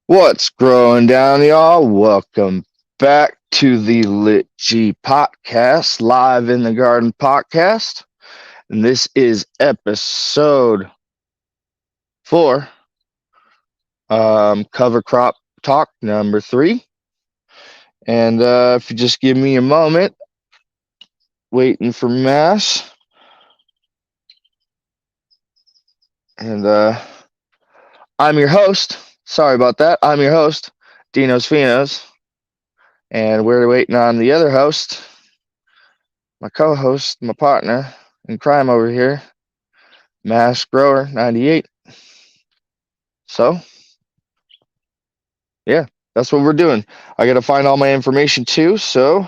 What's growing down, y'all? Welcome back to the Lit G Podcast, live in the Garden Podcast. And this is episode 4, cover crop talk number 3. And if you just give me a moment, waiting for Mass. And I'm your host. Sorry about that. I'm your host, Dinos Finos. And we're waiting on the other host, my co-host, my partner in crime over here, Mass Grower 98. So, yeah, that's what we're doing. I got to find all my information too. So,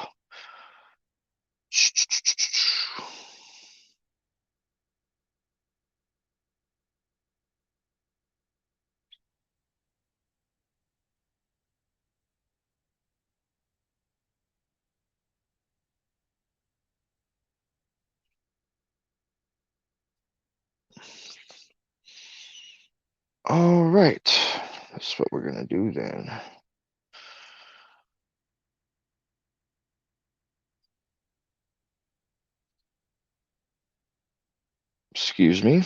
all right, that's what we're gonna do then. Excuse me,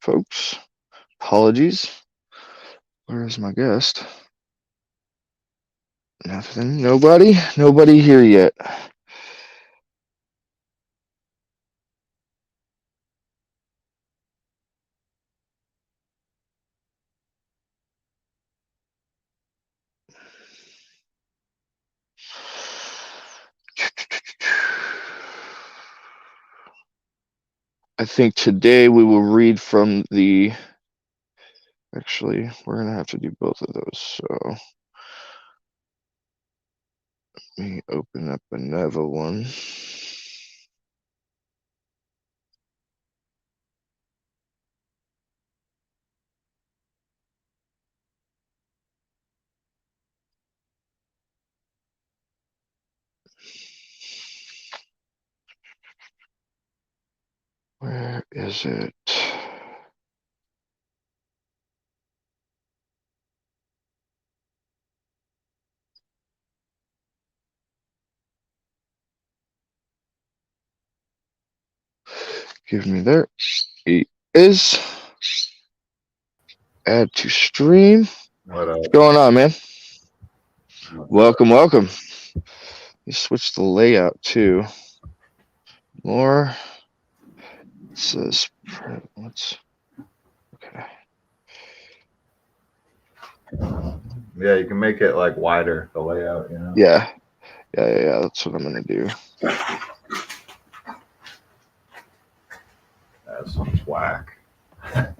folks. Apologies. Where is my guest? Nothing. Nobody. Nobody here yet. I think today we will read from the. Actually, we're gonna have to do both of those. So let me open up another one. Where is it? Give me there. It is. Add to stream. What's going on, man? Welcome, welcome. You switch the layout too. More. It says, what's okay? Yeah, you can make it like wider, the layout, you know? Yeah. That's what I'm gonna do. That sounds whack. There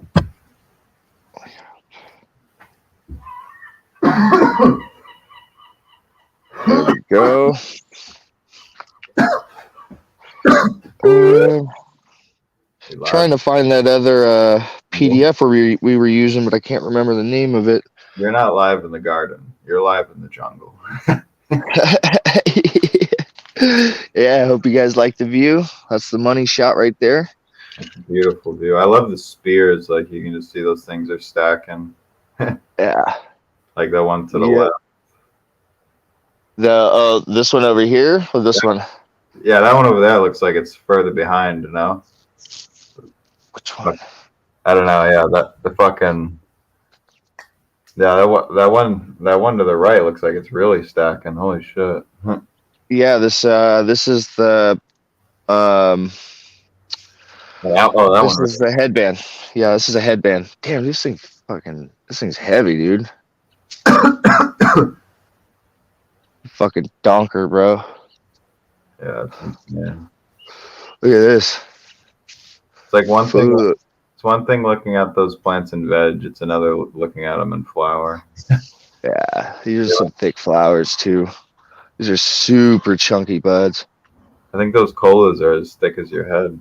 we go. Trying to find that other PDF where we were using, but I can't remember the name of it. You're not live in the garden. You're live in the jungle. Yeah, I hope you guys like the view. That's the money shot right there. It's a beautiful view. I love the spears. Like, you can just see those things are stacking. Yeah. Like the one to the left. This one over here or this one? Yeah, that one over there looks like it's further behind, you know? Which one? I don't know. Yeah, the fucking. Yeah, that one to the right looks like it's really stacking. Holy shit. Yeah, this is the this is the headband. Yeah, this is a headband. Damn, this thing's heavy, dude. Fucking donker, bro. Yeah. Look at this. It's like one thing. It's one thing looking at those plants in veg. It's another looking at them in flower. Yeah, these are some thick flowers too. These are super chunky buds. I think those colas are as thick as your head.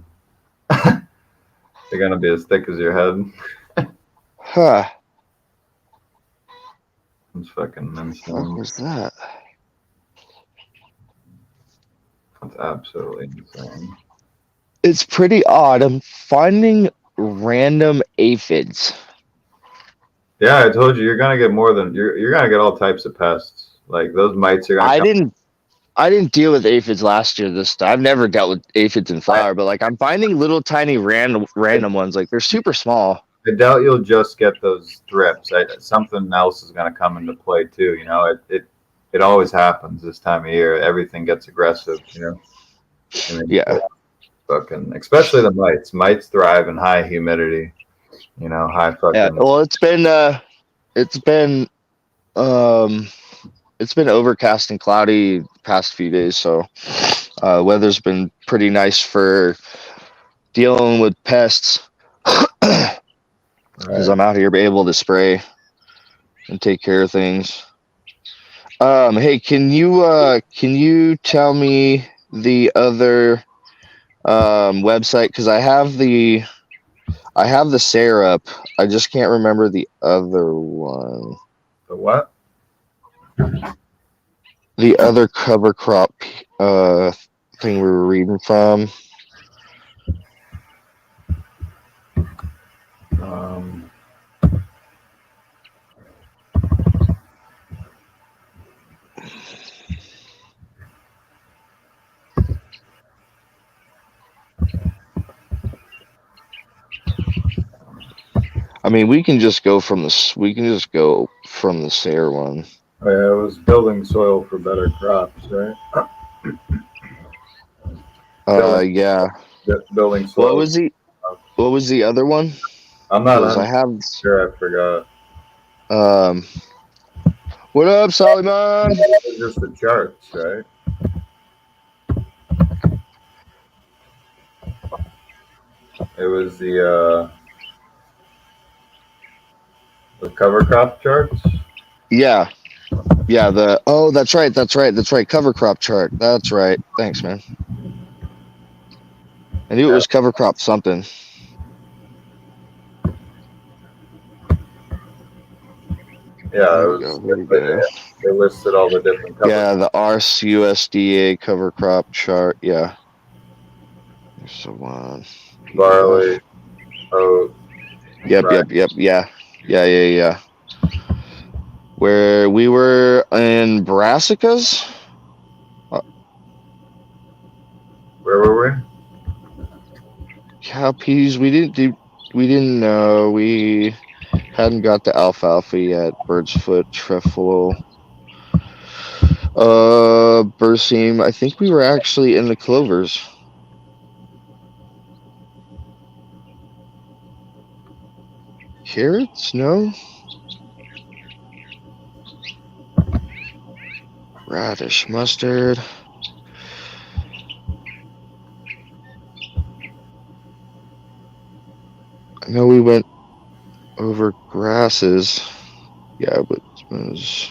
They're gonna be as thick as your head. Huh. It's fucking insane. What was that? That's absolutely insane. It's pretty odd. I'm finding random aphids. Yeah, I told you, you're gonna get more than you're gonna get all types of pests. Like those mites are gonna I come. didn't I didn't deal with aphids last year. This I've never dealt with aphids in I, flower, but like I'm finding little tiny random ones. Like they're super small. I doubt you'll just get those thrips. Something else is gonna come into play too. It always happens this time of year. Everything gets aggressive. I mean, Yeah, fucking, especially the mites. Mites thrive in high humidity. High yeah. fucking. Well, it's been um it's been overcast and cloudy past few days, so weather's been pretty nice for dealing with pests because Right. I'm out here able to spray and take care of things. Hey, can you tell me the other website? Because I have the syrup. I just can't remember the other one. The what? The other cover crop thing we were reading from. Um, I mean, we can just go from the Sayer one. oh yeah, it was building soil for better crops, right? Building, Yeah. building What soil. was the What was the other one? I'm not Because I 100 have sure. I forgot. um. What up, Solomon? It was just the charts, right? It was the cover crop charts. Yeah, yeah. That's right. Cover crop chart. That's right. Thanks, man. I knew it Yeah, was cover crop something. yeah. Here It we was. go. Here we go. They listed all the different cover. Yeah, the RCUSDA cover crop chart. Yeah. There's the one. PDF. Barley, oat, Yep, rice. yep, yep. Yeah. Yeah, yeah, yeah. Where we were in brassicas. Where were Cowpeas. We didn't know. We hadn't got the alfalfa yet. Bird's foot, trefoil, berseem. I think we were actually in the clovers. Carrots? No. Radish, mustard. I know we went over grasses. Yeah, but it was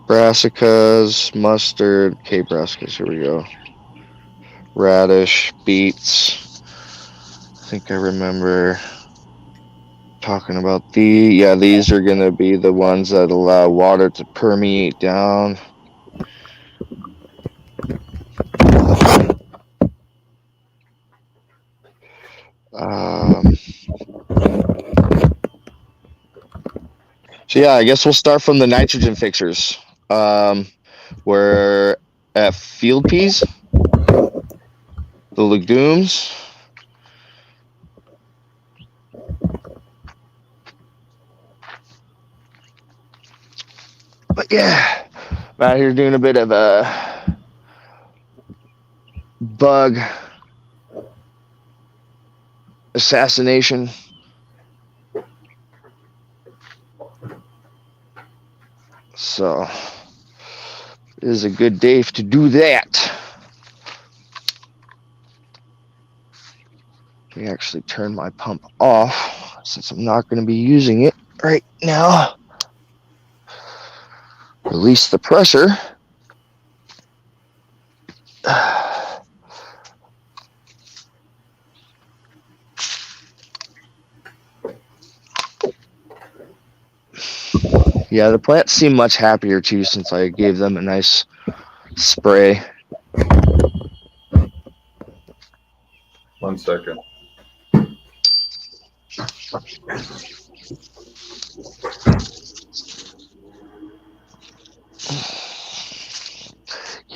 brassicas, mustard, brassicas. Here we go. Radish, beets. I think I remember talking about these are going to be the ones that allow water to permeate down. Um, so yeah, I guess we'll start from the nitrogen fixers. We're at field peas, the legumes. But yeah, I'm out here doing a bit of a bug assassination. So it is a good day to do that. Let me actually turn my pump off since I'm not going to be using it right now. Release the pressure. Yeah, the plants seem much happier too since I gave them a nice spray. 1 second.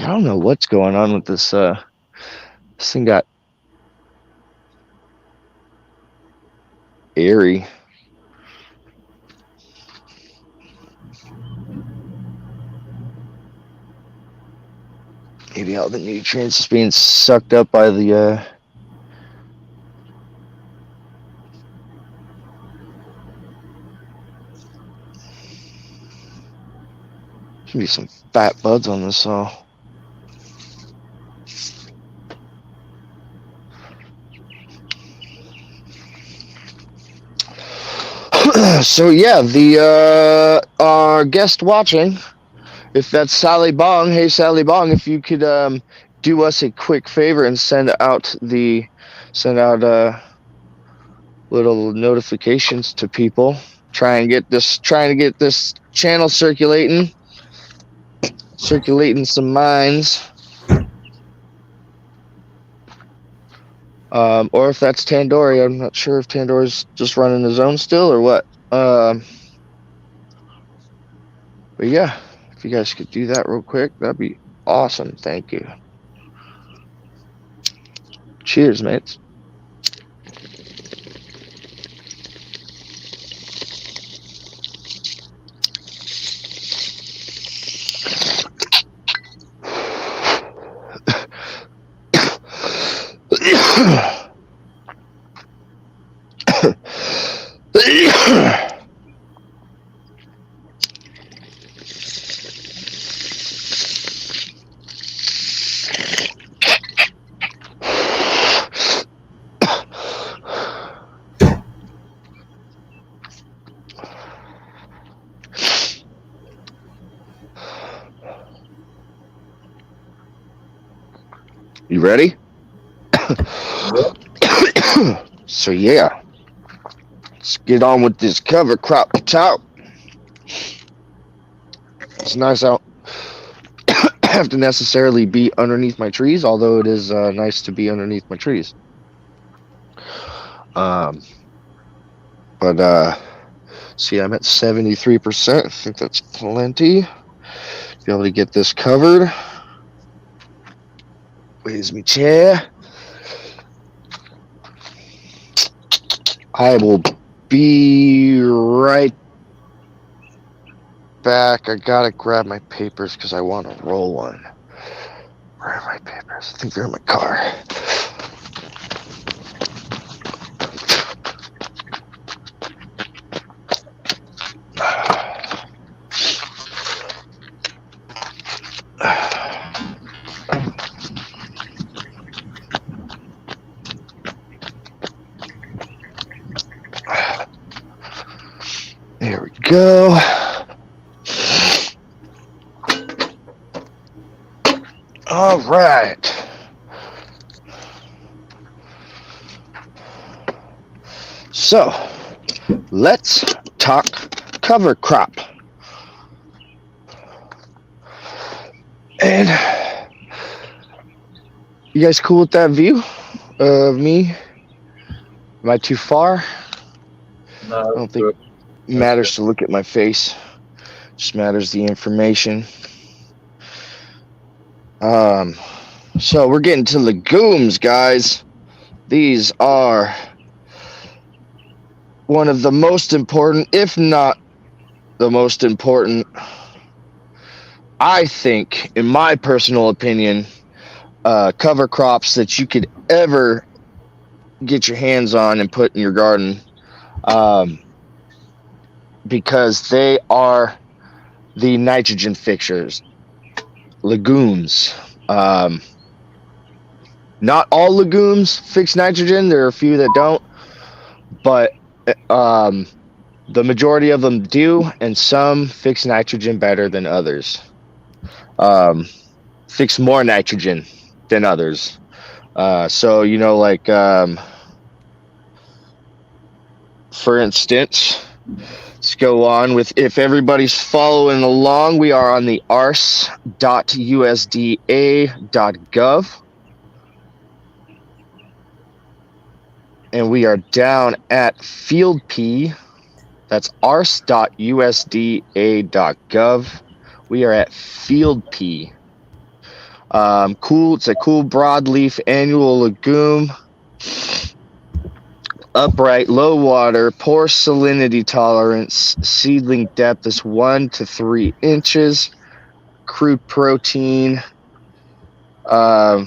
don't know what's going on with this. This thing got airy. Maybe all the nutrients is being sucked up by the. Should be some fat buds on this saw. So yeah, the our guest watching, if that's Sally Bong, hey Sally Bong, if you could do us a quick favor and send out little notifications to people, trying to get this channel circulating some minds. Or if that's Tandoori, I'm not sure if Tandoori's just running his own still or what. But yeah, if you guys could do that real quick, that'd be awesome. Thank you. Cheers, mates. You ready? So yeah, let's get on with this cover crop talk. It's nice out. Have to necessarily be underneath my trees, although it is nice to be underneath my trees. But see, I'm at 73%. I think that's plenty. Be able to get this covered. Where's my chair? I will be right back. I gotta grab my papers because I want to roll one. Where are my papers? I think they're in my car. There we go. All right. So, let's talk cover crop. And you guys cool with that view of me? Am I too far? No, I don't think it matters to look at my face. Just matters the information. So we're getting to legumes, guys. These are one of the most important, if not the most important, I think, in my personal opinion, cover crops that you could ever get your hands on and put in your garden, because they are the nitrogen fixers. Legumes. Not all legumes fix nitrogen. There are a few that don't, but the majority of them do, and some fix nitrogen better than others. Fix more nitrogen than others. So, you know, like, for instance, let's go on with, if everybody's following along, we are on the ars.usda.gov. And we are down at Field P. That's ars.usda.gov. We are at Field P. Cool. It's a cool broadleaf annual legume. Upright, low water, poor salinity tolerance. Seedling depth is 1 to 3 inches. Crude protein. Hay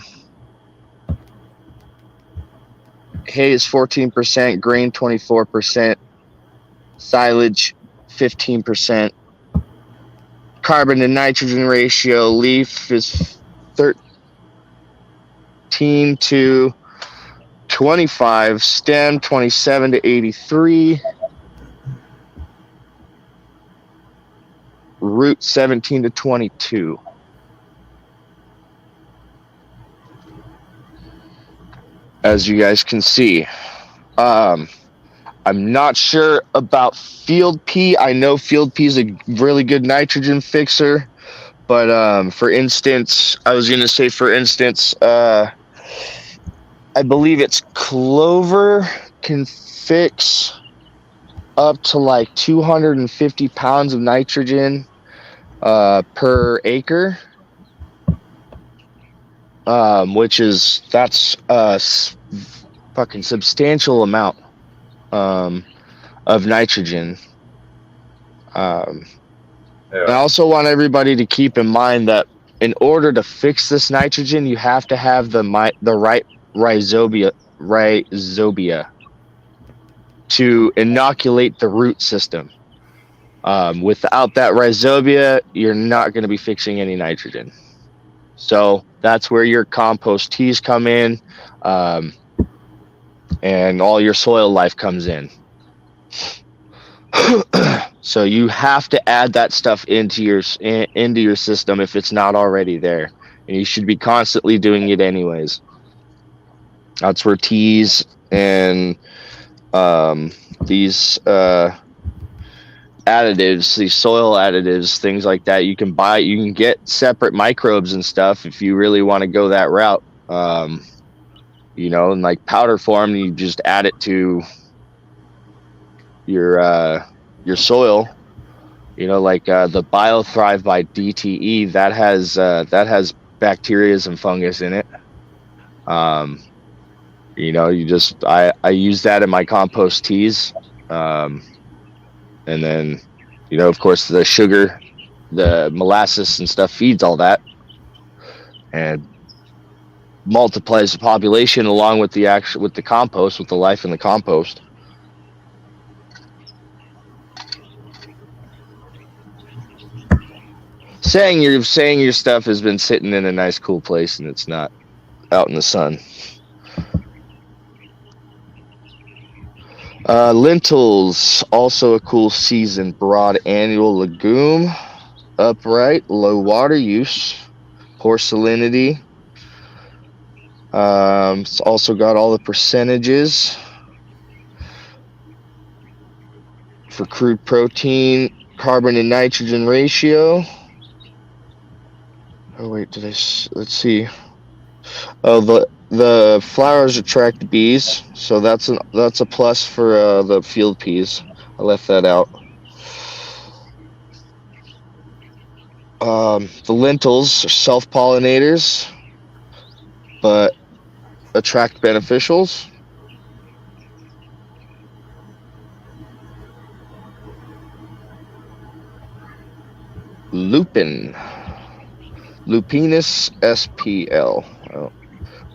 is 14%. Grain 24%. Silage 15%. Carbon to nitrogen ratio. Leaf is 13 to 25, stem 27 to 83, root 17 to 22. As you guys can see. I'm not sure about field pea. I know field pea is a really good nitrogen fixer, but for instance, I was going to say, I believe it's clover can fix up to like 250 pounds of nitrogen per acre, that's a fucking substantial amount of nitrogen. And I also want everybody to keep in mind that in order to fix this nitrogen, you have to have the right rhizobia to inoculate the root system. Without that rhizobia, you're not going to be fixing any nitrogen. So that's where your compost teas come in, and all your soil life comes in. So you have to add that stuff into your system if it's not already there, and you should be constantly doing it anyways. That's where teas and these additives, these soil additives, things like that, you can get separate microbes and stuff if you really want to go that route. In like powder form, you just add it to your soil. Like the BioThrive by DTE, that has bacteria and fungus in it. I use that in my compost teas. And then, of course, the sugar, the molasses and stuff feeds all that and multiplies the population along with the compost, with the life in the compost. Saying your stuff has been sitting in a nice cool place and it's not out in the sun. Lentils, also a cool season, broad annual legume, upright, low water use, poor salinity. It's also got all the percentages for crude protein, carbon and nitrogen ratio. Oh wait, let's see. Oh, the flowers attract bees, so that's a plus for the field peas. I left that out. The lentils are self-pollinators, but attract beneficials. Lupin. Lupinus SPL. Oh,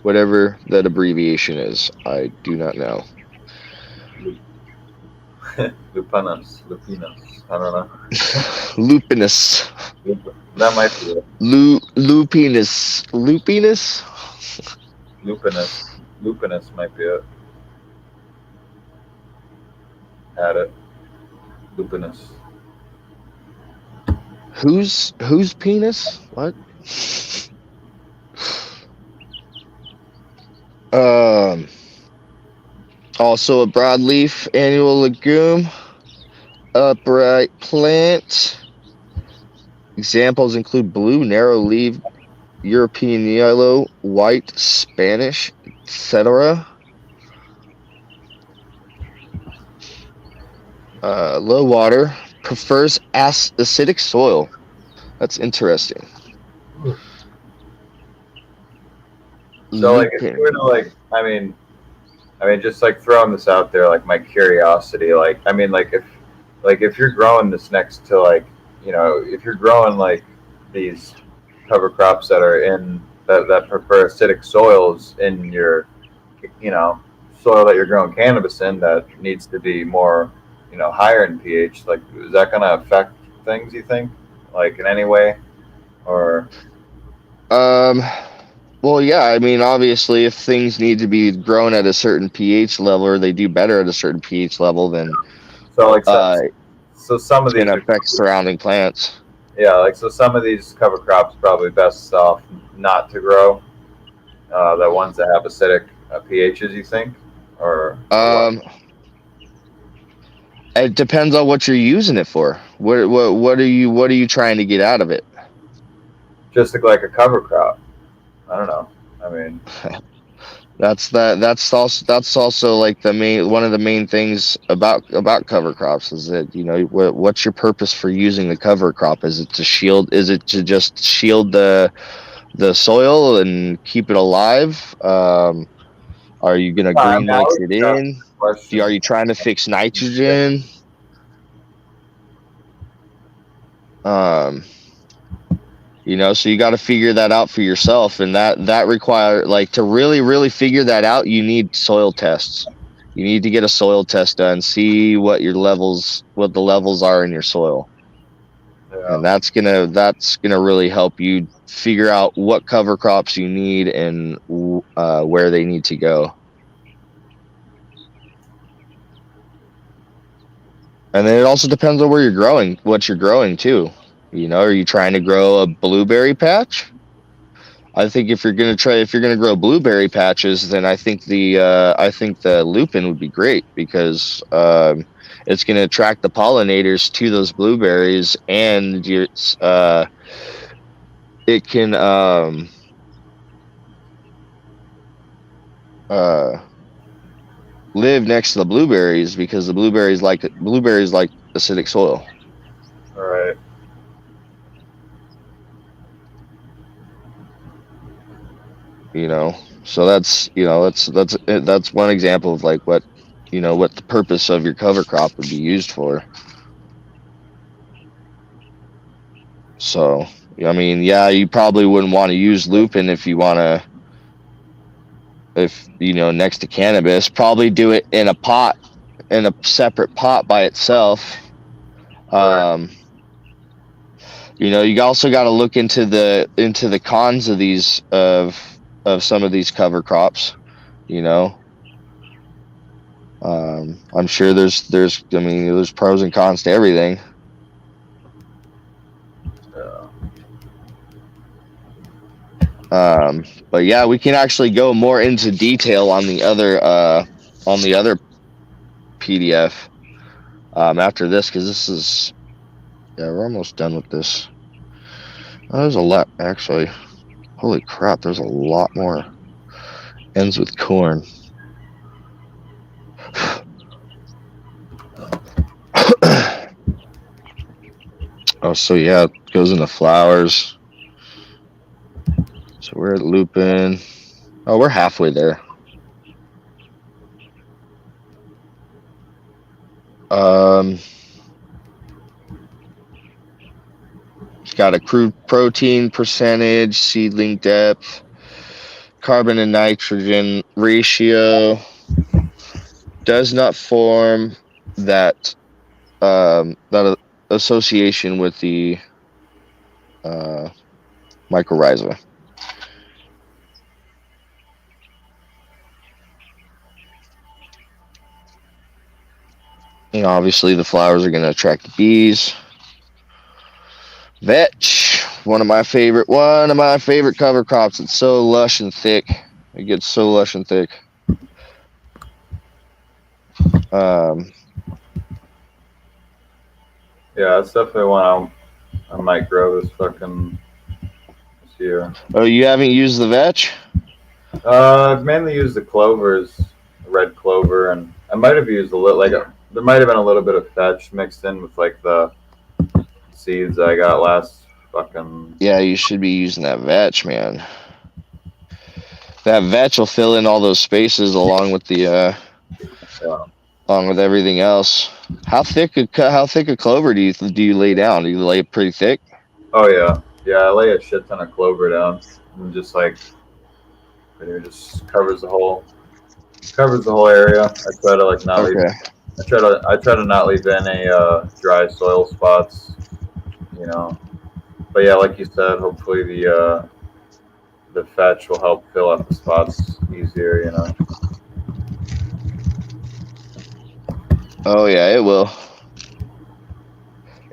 whatever that abbreviation is, I do not know. Lupinus. I don't know. Lupinus. That might be it. Lupinus. Lupinus might be it. Add it. Lupinus. Whose penis? What? Also a broadleaf annual legume, upright plant. Examples include blue, narrow-leaved, European yellow, white, Spanish, etc. Low water, prefers acidic soil. That's interesting. So like, if you were lupin. to like, I mean, just like throwing this out there, like my curiosity, like, I mean, like if you're growing this next to like, if you're growing like these cover crops that are in that prefer acidic soils in your, you know, soil that you're growing cannabis in that needs to be more, higher in pH, like, is that going to affect things? You think, like in any way, or Um, well, yeah, I mean, obviously, if things need to be grown at a certain pH level or they do better at a certain pH level, then so like uh, so some it's of going these to are affect surrounding plants. yeah, like so some of these cover crops probably best off not to grow. The ones that have acidic pHs, you think, or what? Um, it depends on what you're using it for. What are you trying to get out of it? Just like a cover crop. I don't know. I mean, That's also like the main one of the main things about cover crops is that what's your purpose for using the cover crop? Is it to just shield the soil and keep it alive? Are you gonna I mean, green I mix was it just asking in? a question. Are you trying to fix nitrogen? Um, so you got to figure that out for yourself, and that require like to really figure that out. You need soil tests. You need to get a soil test done, see what the levels are in your soil, Yeah. and that's gonna really help you figure out what cover crops you need and where they need to go. And then it also depends on where you're growing, what you're growing too. Are you trying to grow a blueberry patch? I think if you're gonna grow blueberry patches, then I think the lupin would be great because it's gonna attract the pollinators to those blueberries, and it can uh, live next to the blueberries because the blueberries like acidic soil. All right. So that's one example of like what the purpose of your cover crop would be used for. So, I mean, yeah, you probably wouldn't want to use lupin if next to cannabis. Probably do it in a pot, in a separate pot by itself. Right. Um, you also got to look into the cons of some of these cover crops. You know, I'm sure there's pros and cons to everything. Yeah. But yeah, we can actually go more into detail on the other PDF after this because this is yeah, we're almost done with this. Oh, there's a lot actually. Holy crap, there's a lot more. Ends with corn. Oh, so yeah, it goes into flowers. So we're at lupin. Oh, we're halfway there. Um, it's got a crude protein percentage, seedling depth, carbon and nitrogen ratio. Does not form that association with the uh, mycorrhiza. Obviously, the flowers are going to attract bees. Vetch, one of my favorite cover crops. It's so lush and thick. It gets so lush and thick. Um, Yeah, that's definitely one I might grow this year. oh, you haven't used the vetch? I've mainly used the clovers, red clover, and I might have used a little, there might have been a little bit of fetch mixed in with like the seeds I got last fucking. Yeah, you should be using that vetch, man. That vetch will fill in all those spaces along with the Yeah. along with everything else. How thick a clover do you lay down? Do you lay it pretty thick? Oh yeah. Yeah. I lay a shit ton of clover down, and just like it just covers the whole area. I try to like not leave. Okay. I try to not leave any dry soil spots. You know. But yeah, like you said, hopefully the fetch will help fill up the spots easier. You know. Oh yeah, it will.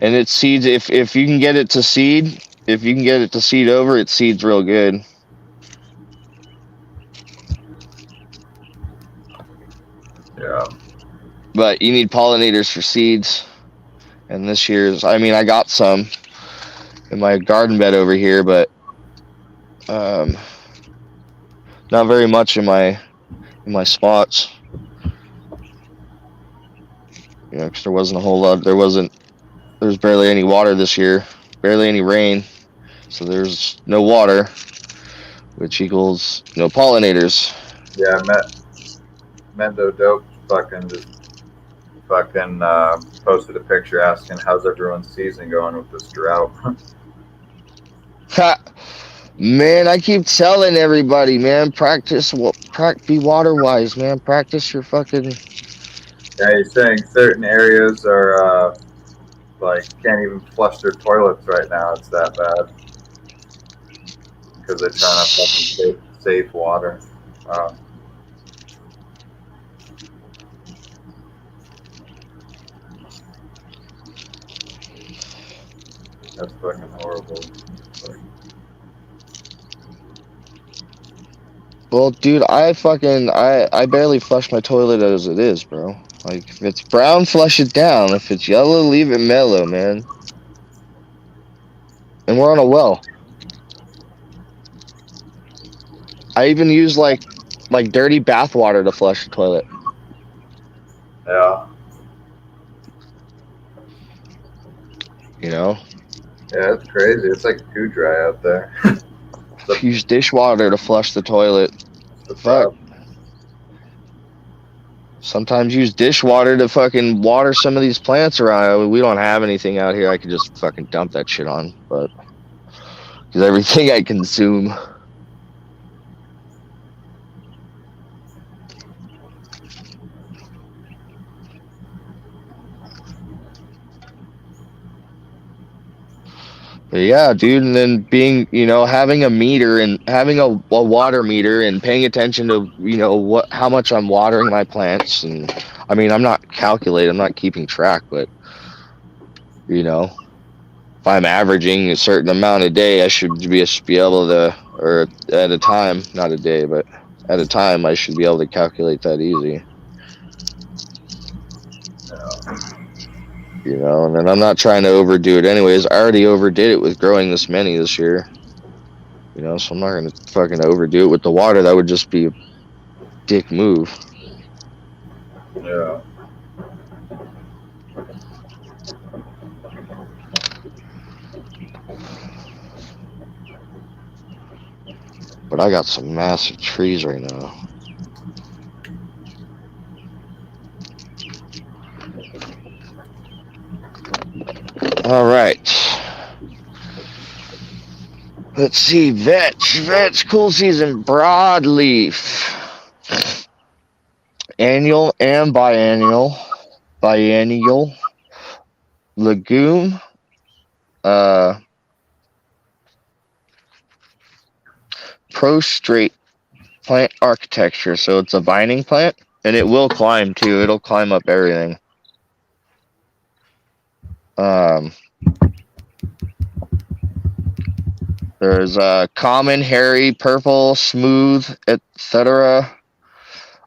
And it seeds if you can get it to seed, if you can get it to seed over, it seeds real good. Yeah. But you need pollinators for seeds. And this year's, I mean, I got some in my garden bed over here, but um, not very much in my spots. You know, because there wasn't a whole lot. There was barely any water this year, barely any rain, so there's no water, which equals no pollinators. Yeah. Mendo Dope fucking posted a picture asking how's everyone's season going with this drought. Ha! Man, I keep telling everybody, man, be water wise, man. Practice your fucking. Yeah, he's saying certain areas are like can't even flush their toilets right now. It's that bad because they're trying to fucking save water. Uh, that's fucking horrible. Like, Well, dude, I barely flush my toilet as it is, bro. Like if it's brown, flush it down. If it's yellow, leave it mellow, man. And we're on a well. I even use like dirty bath water to flush the toilet. yeah, You know, yeah, it's crazy. It's like too dry out there. the, use dishwater to flush the toilet. the Fuck. problem. Sometimes use dishwater to fucking water some of these plants around. We don't have anything out here I could just fucking dump that shit on, but because everything I consume. But yeah, dude, and then having a meter and having a water meter and paying attention to, how much I'm watering my plants. And I mean, I'm not calculating, I'm not keeping track, but, if I'm averaging a certain amount a day, I should be able to, or at a time, not a day, but at a time, I should be able to calculate that easy, Yeah, and then I'm not trying to overdo it anyways. I already overdid it with growing this many this year, so I'm not going to fucking overdo it with the water. That would just be a dick move. yeah. But I got some massive trees right now. All right. Let's see. Vetch, cool season, broadleaf. Annual and biennial. Biennial. Legume. Uh, prostrate plant architecture. So it's a vining plant, and it will climb too. It'll climb up everything. Um, there's common, hairy, purple, smooth, etc.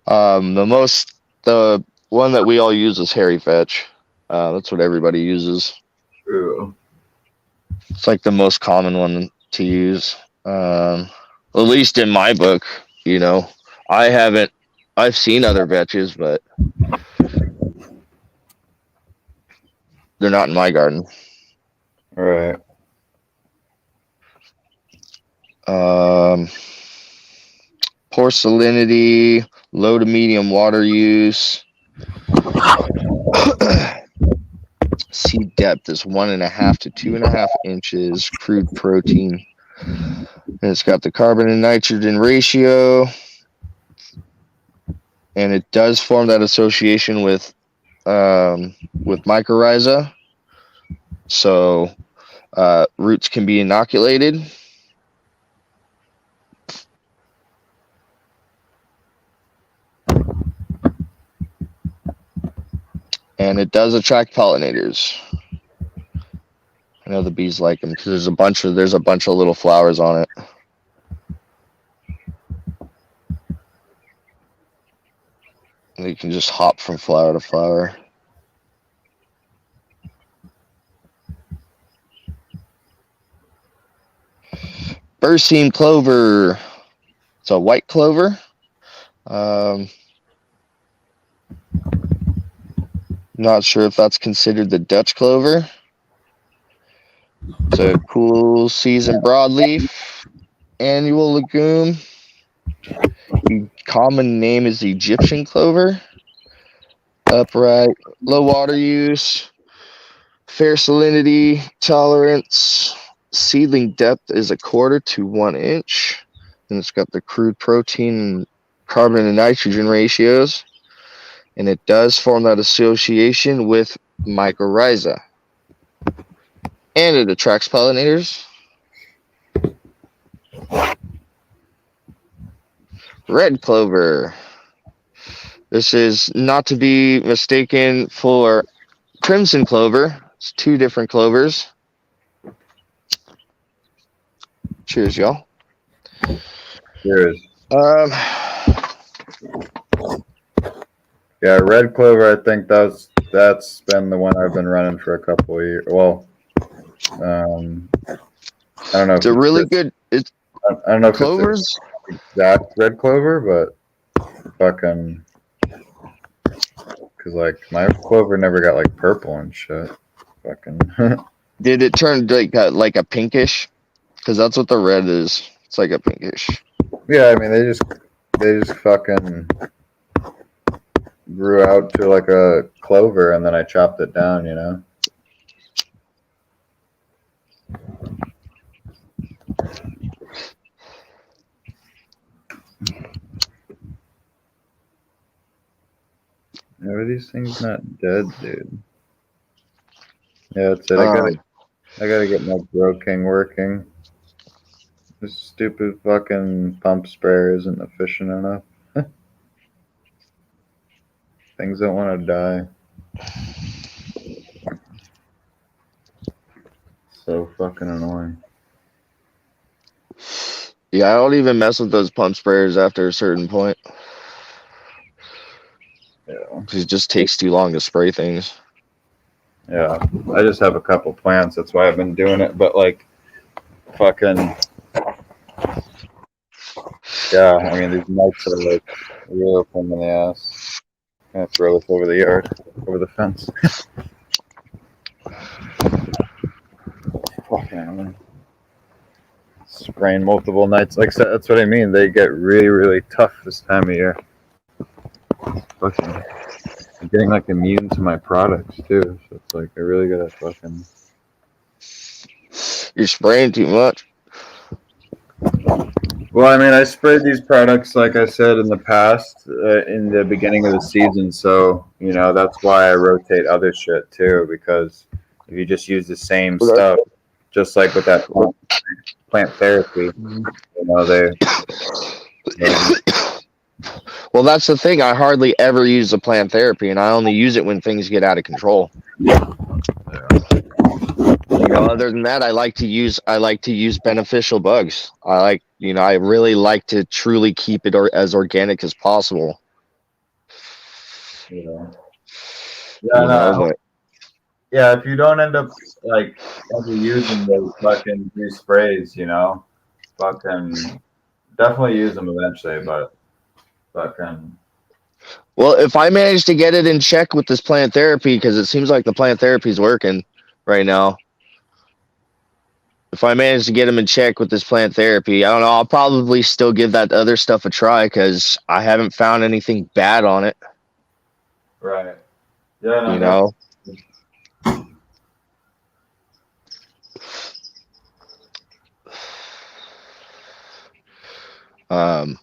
The one that we all use is hairy vetch. That's what everybody uses. True. It's like the most common one to use. At least in my book, you know. I haven't. I've seen other vetches, but they're not in my garden. All right. poor salinity, low to medium water use. Seed depth is 1.5 to 2.5 inches. Crude protein. And it's got the carbon and nitrogen ratio. And it does form that association with mycorrhiza. So roots can be inoculated. And it does attract pollinators. I know the bees like them because there's a bunch of little flowers on it. And you can just hop from flower to flower. Berseem clover. It's a white clover. Not sure if that's considered the Dutch clover. It's a cool season broadleaf annual legume. The common name is the Egyptian clover. Upright, low water use, fair salinity tolerance. Seedling depth is 1/4 to 1 inch. And it's got the crude protein, carbon and nitrogen ratios. And it does form that association with mycorrhiza. And it attracts pollinators. Red clover. This is not to be mistaken for crimson clover. It's 2 different clovers. Cheers, y'all. Cheers. Yeah, red clover. I think that's been the one I've been running for a couple of years. Well, I don't know. It's a really good. It's I don't know if clovers. it's exact red clover, but fucking, because like my clover never got like purple and shit. Fucking. Did it turn like a pinkish? Because that's what the red is. It's like a pinkish. Yeah, I mean they just fucking grew out to like a clover, and then I chopped it down. You know. Are these things not dead, dude? Yeah, that's it. I gotta get my Grow King working. This stupid fucking pump sprayer isn't efficient enough. Things don't want to die. So fucking annoying. Yeah, I don't even mess with those pump sprayers after a certain point. Yeah. It just takes too long to spray things. Yeah. I just have a couple plants. That's why I've been doing it. But like, fucking. Yeah, I mean, these mites are like a real pain in the ass. I'm gonna throw this over the yard, over the fence. Fucking. Spraying multiple nights. Like I said, that's what I mean. They get really, really tough this time of year. Fucking. I'm getting like immune to my products too. So it's like I really gotta fucking. You're spraying too much. Well, I mean, I sprayed these products, like I said in the past, in the beginning of the season. So, you know, that's why I rotate other shit too, because if you just use the same stuff, just like with that plant therapy, you know, Well, that's the thing. I hardly ever use the plant therapy, and I only use it when things get out of control. Other than that, I like to use beneficial bugs. I really like to truly keep it as organic as possible. Yeah, Yeah, if you don't end up like ever using those fucking sprays, you know, fucking definitely use them eventually, but fucking. Well, if I manage to get it in check with this plant therapy, because it seems like the plant therapy is working right now. if I manage to get him in check with this plant therapy, I don't know. I'll probably still give that other stuff a try because I haven't found anything bad on it. Right. Yeah. No, You know. Um,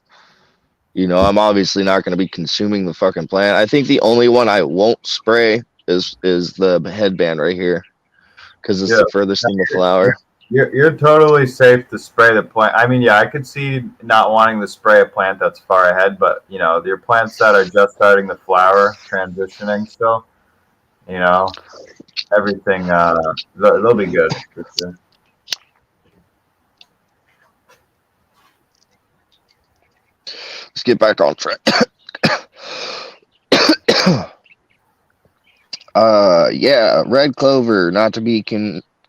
I'm obviously not going to be consuming the fucking plant. I think the only one I won't spray is the headband right here because it's the furthest from the flower. You're totally safe to spray the plant. I mean, yeah, I could see not wanting to spray a plant that's far ahead, but your plants that are just starting to flower, transitioning still, everything, they'll be good for sure. Let's get back on track. Yeah, red clover, not to be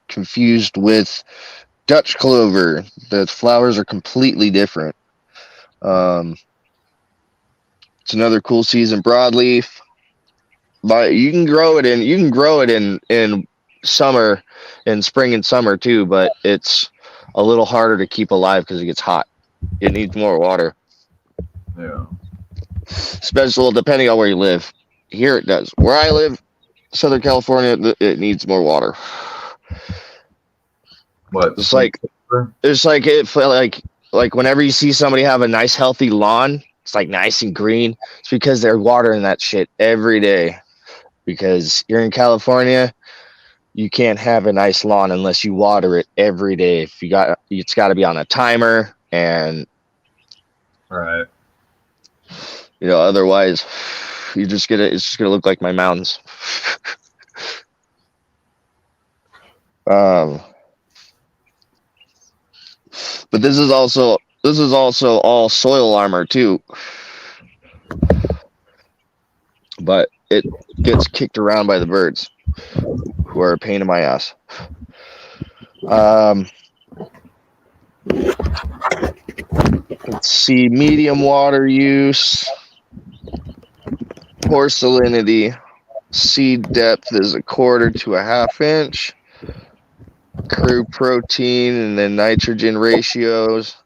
confused with Dutch clover. The flowers are completely different. It's another cool season broadleaf, but you can grow it in summer, in spring and summer too. But it's a little harder to keep alive because it gets hot. It needs more water. Yeah. Especially depending on where you live. Here it does. Where I live, Southern California, it needs more water. What? It's like whenever you see somebody have a nice healthy lawn, it's like nice and green. It's because they're watering that shit every day. Because you're in California, you can't have a nice lawn unless you water it every day. It's got to be on a timer, and Right. Otherwise, it's just gonna look like my mountains. But this is also all soil armor too. But it gets kicked around by the birds, who are a pain in my ass. Let's see, medium water use, porcelainity, seed depth is 1/4 to 1/2 inch, crude protein and then nitrogen ratios,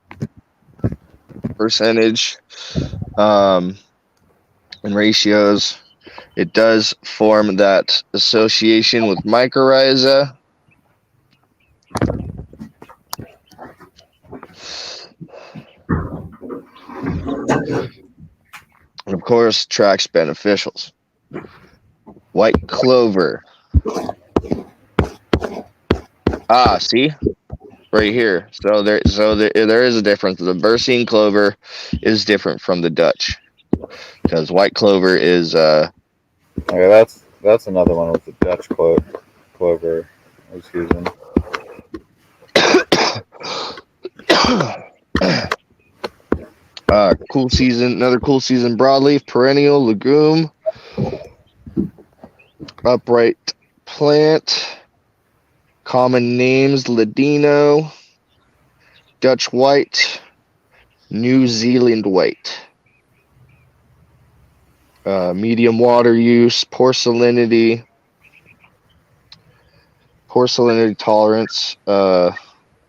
percentage, and ratios. It does form that association with mycorrhiza. And of course, tracks beneficials. White clover. See? Right here. So there is a difference. The Bercine clover is different from the Dutch. Because white clover is Okay, that's another one with the Dutch clover. Excuse me. cool season. Another cool season broadleaf, perennial, legume, upright plant. Common names: Ladino, Dutch white, New Zealand white. Medium water use, porcelainity tolerance. Then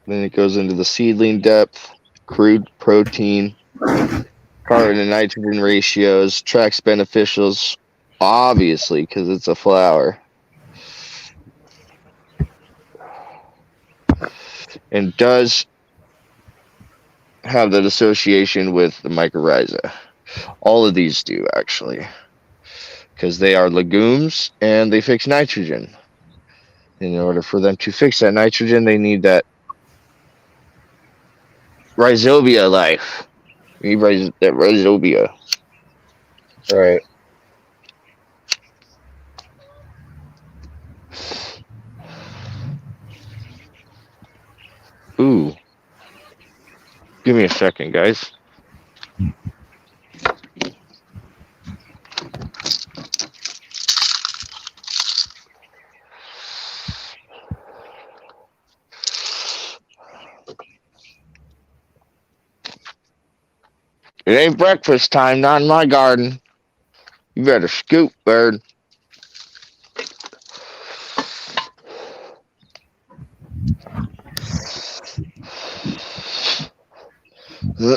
it goes into the seedling depth, crude protein, carbon and nitrogen ratios, tracks beneficials, obviously, because it's a flower. And does have that association with the mycorrhiza. All of these do, actually, because they are legumes and they fix nitrogen. In order for them to fix that nitrogen, they need that rhizobia life. You need that rhizobia. Right. Ooh. Give me a second, guys. It ain't breakfast time, not in my garden. You better scoot, bird. Woo.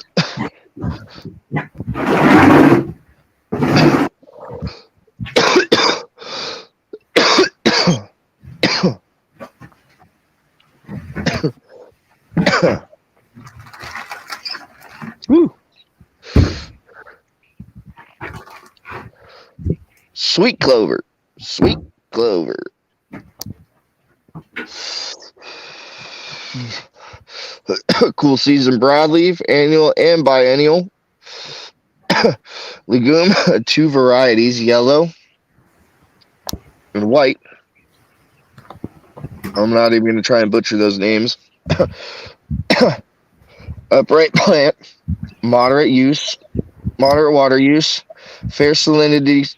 Sweet clover. Sweet clover. Cool season broadleaf, annual and biennial. Legume, 2 varieties, yellow and white. I'm not even going to try and butcher those names. Upright plant, moderate water use, fair salinity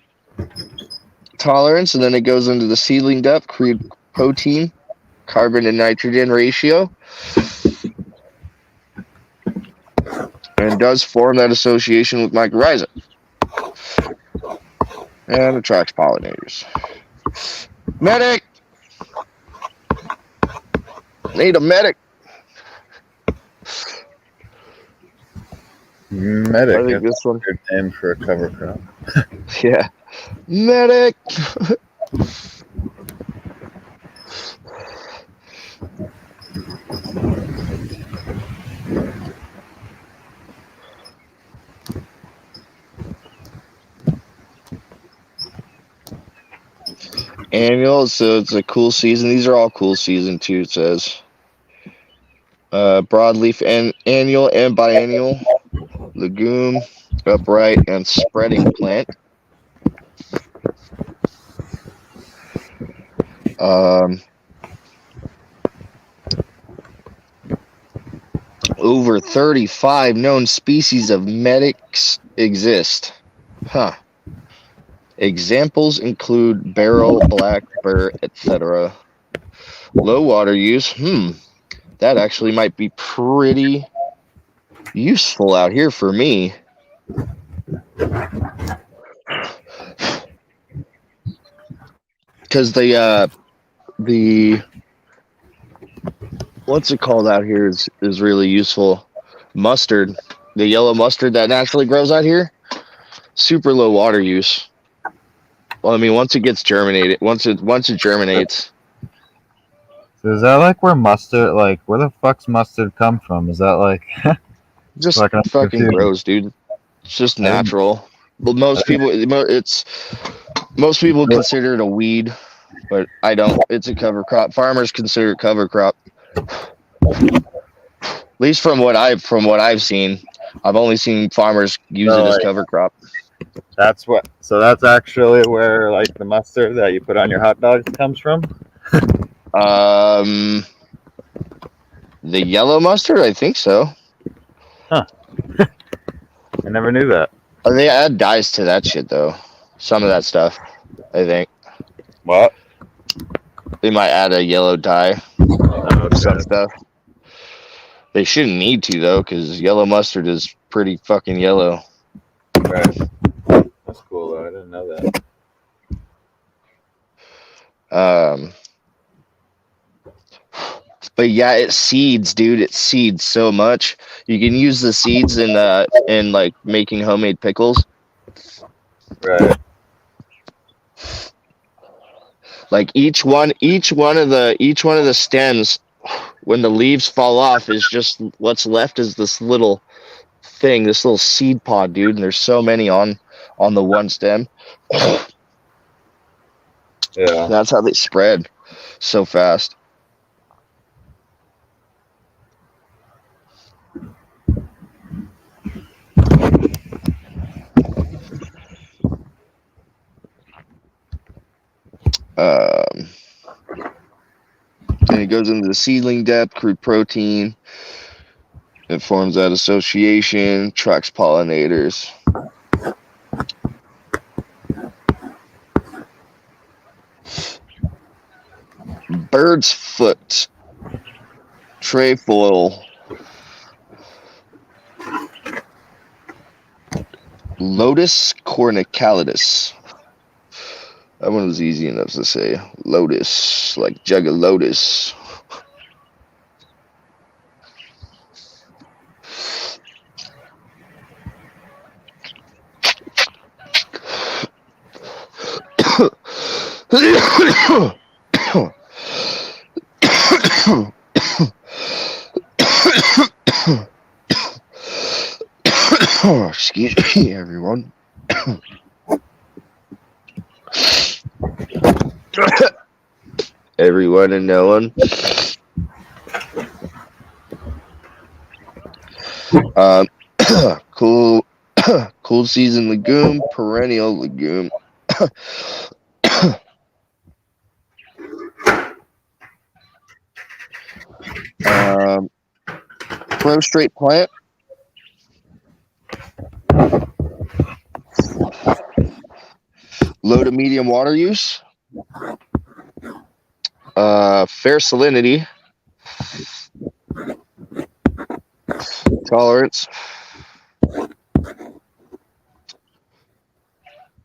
tolerance, and then it goes into the seedling depth, crude protein, carbon and nitrogen ratio, and does form that association with mycorrhiza. And attracts pollinators. Medic! Need a medic. Medic. I think That's this one. a good name for a cover crop. Yeah. Medic! Annual, so it's a cool season. These are all cool season too, it says. Broadleaf and annual and biennial, legume, upright, and spreading plant. Over 35 known species of medics exist. Huh. Examples include barrel, black burr, etc. Low water use. That actually might be pretty useful out here for me. Because the what's it called out here is really useful. Mustard, the yellow mustard that naturally grows out here, super low water use. Well, I mean, once it gets germinated, once it germinates. So is that like where mustard? Like where the fuck's mustard come from? Is that like Just Fuck, I'm fucking confused. grows, dude. It's just I didn't- natural. But most people consider it a weed, but I don't. It's a cover crop. Farmers consider it cover crop. At least from what I've seen, I've only seen farmers use it as cover crop. That's what. So that's actually where like the mustard that you put on your hot dogs comes from. The yellow mustard, I think so. I never knew that. They add dyes to that shit though. Some of that stuff, I think. What? They might add a yellow dye. Okay. Some stuff. They shouldn't need to though, because yellow mustard is pretty fucking yellow. Right. That's cool though. I didn't know that. But yeah, it seeds, dude. It seeds so much. You can use the seeds in like making homemade pickles. Right. Like each one of the stems, when the leaves fall off, is just what's left is this little thing, this little seed pod, dude. And there's so many on the one stem. Yeah. That's how they spread so fast. Then it goes into the seedling depth, crude protein. It forms that association, attracts pollinators. Bird's foot, trefoil, lotus cornicalitus. That one was easy enough to say. Lotus, like jug of lotus. Excuse me, everyone. Everyone and no one. Cool, cool season legume, perennial legume. Prostrate plant. Low to medium water use. Fair salinity. Tolerance.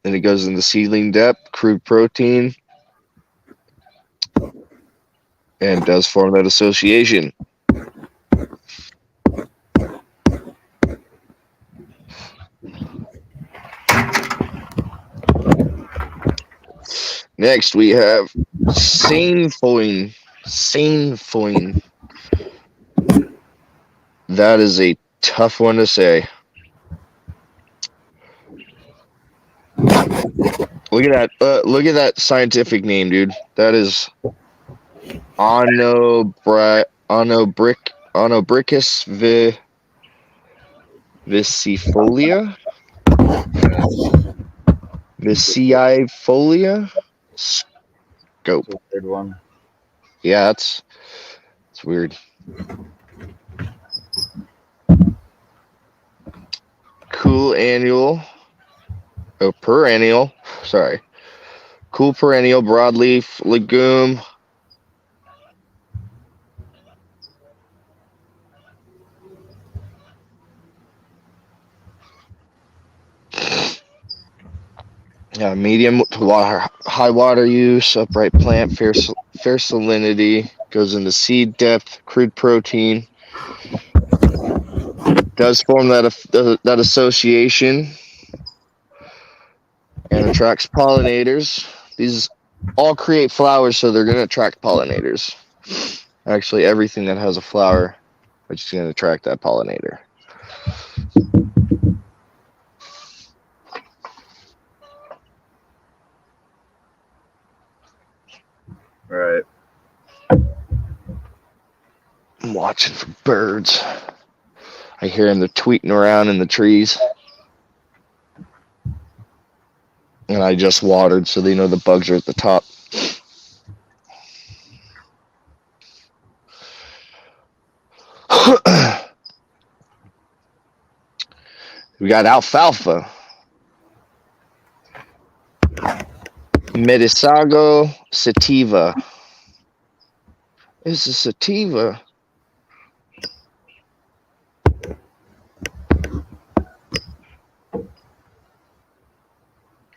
Then it goes into seedling depth, crude protein, and does form that association. Next, we have sainfoin. Sainfoin. That is a tough one to say. Look at that! Look at that scientific name, dude. That is Onobricus vicifolia. Vicifolia. Scope. That's a good one. Yeah, it's weird. Cool annual. Oh, perennial. Sorry. Cool perennial broadleaf legume. Yeah, medium to water, high water use, upright plant, fair salinity, goes into seed depth, crude protein. Does form that association and attracts pollinators. These all create flowers, so they're going to attract pollinators. Actually, everything that has a flower is going to attract that pollinator. Right. I'm watching for birds. I hear them, they're tweeting around in the trees. And I just watered, so they know the bugs are at the top. We got alfalfa. Medisago sativa. It's a sativa.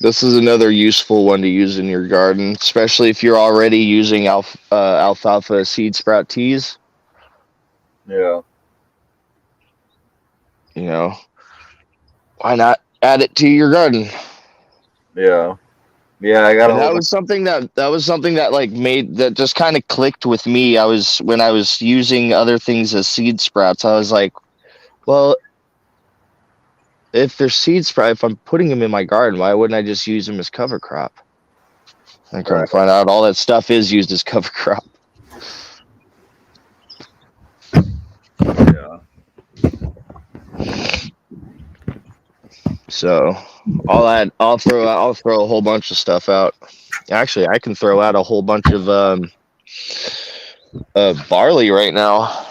This is another useful one to use in your garden, especially if you're already using alfalfa seed sprout teas. Yeah. You know, why not add it to your garden? Yeah. Yeah, I got And that was something that like made that just kind of clicked with me. When I was using other things as seed sprouts, I was like, well, if they're seed sprout, if I'm putting them in my garden, why wouldn't I just use them as cover crop? I come to find out all that stuff is used as cover crop. Yeah. So I'll throw a whole bunch of stuff out. Actually, I can throw out a whole bunch of barley right now.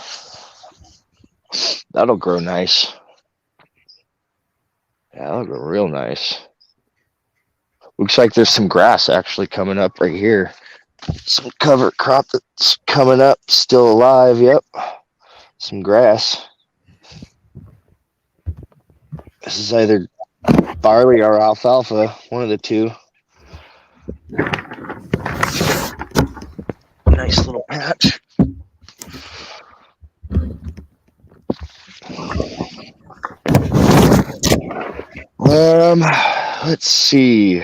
That'll grow nice. Yeah, that'll grow real nice. Looks like there's some grass actually coming up right here. Some cover crop that's coming up, still alive. Yep, some grass. This is either barley or alfalfa, one of the two. Nice little patch. Let's see.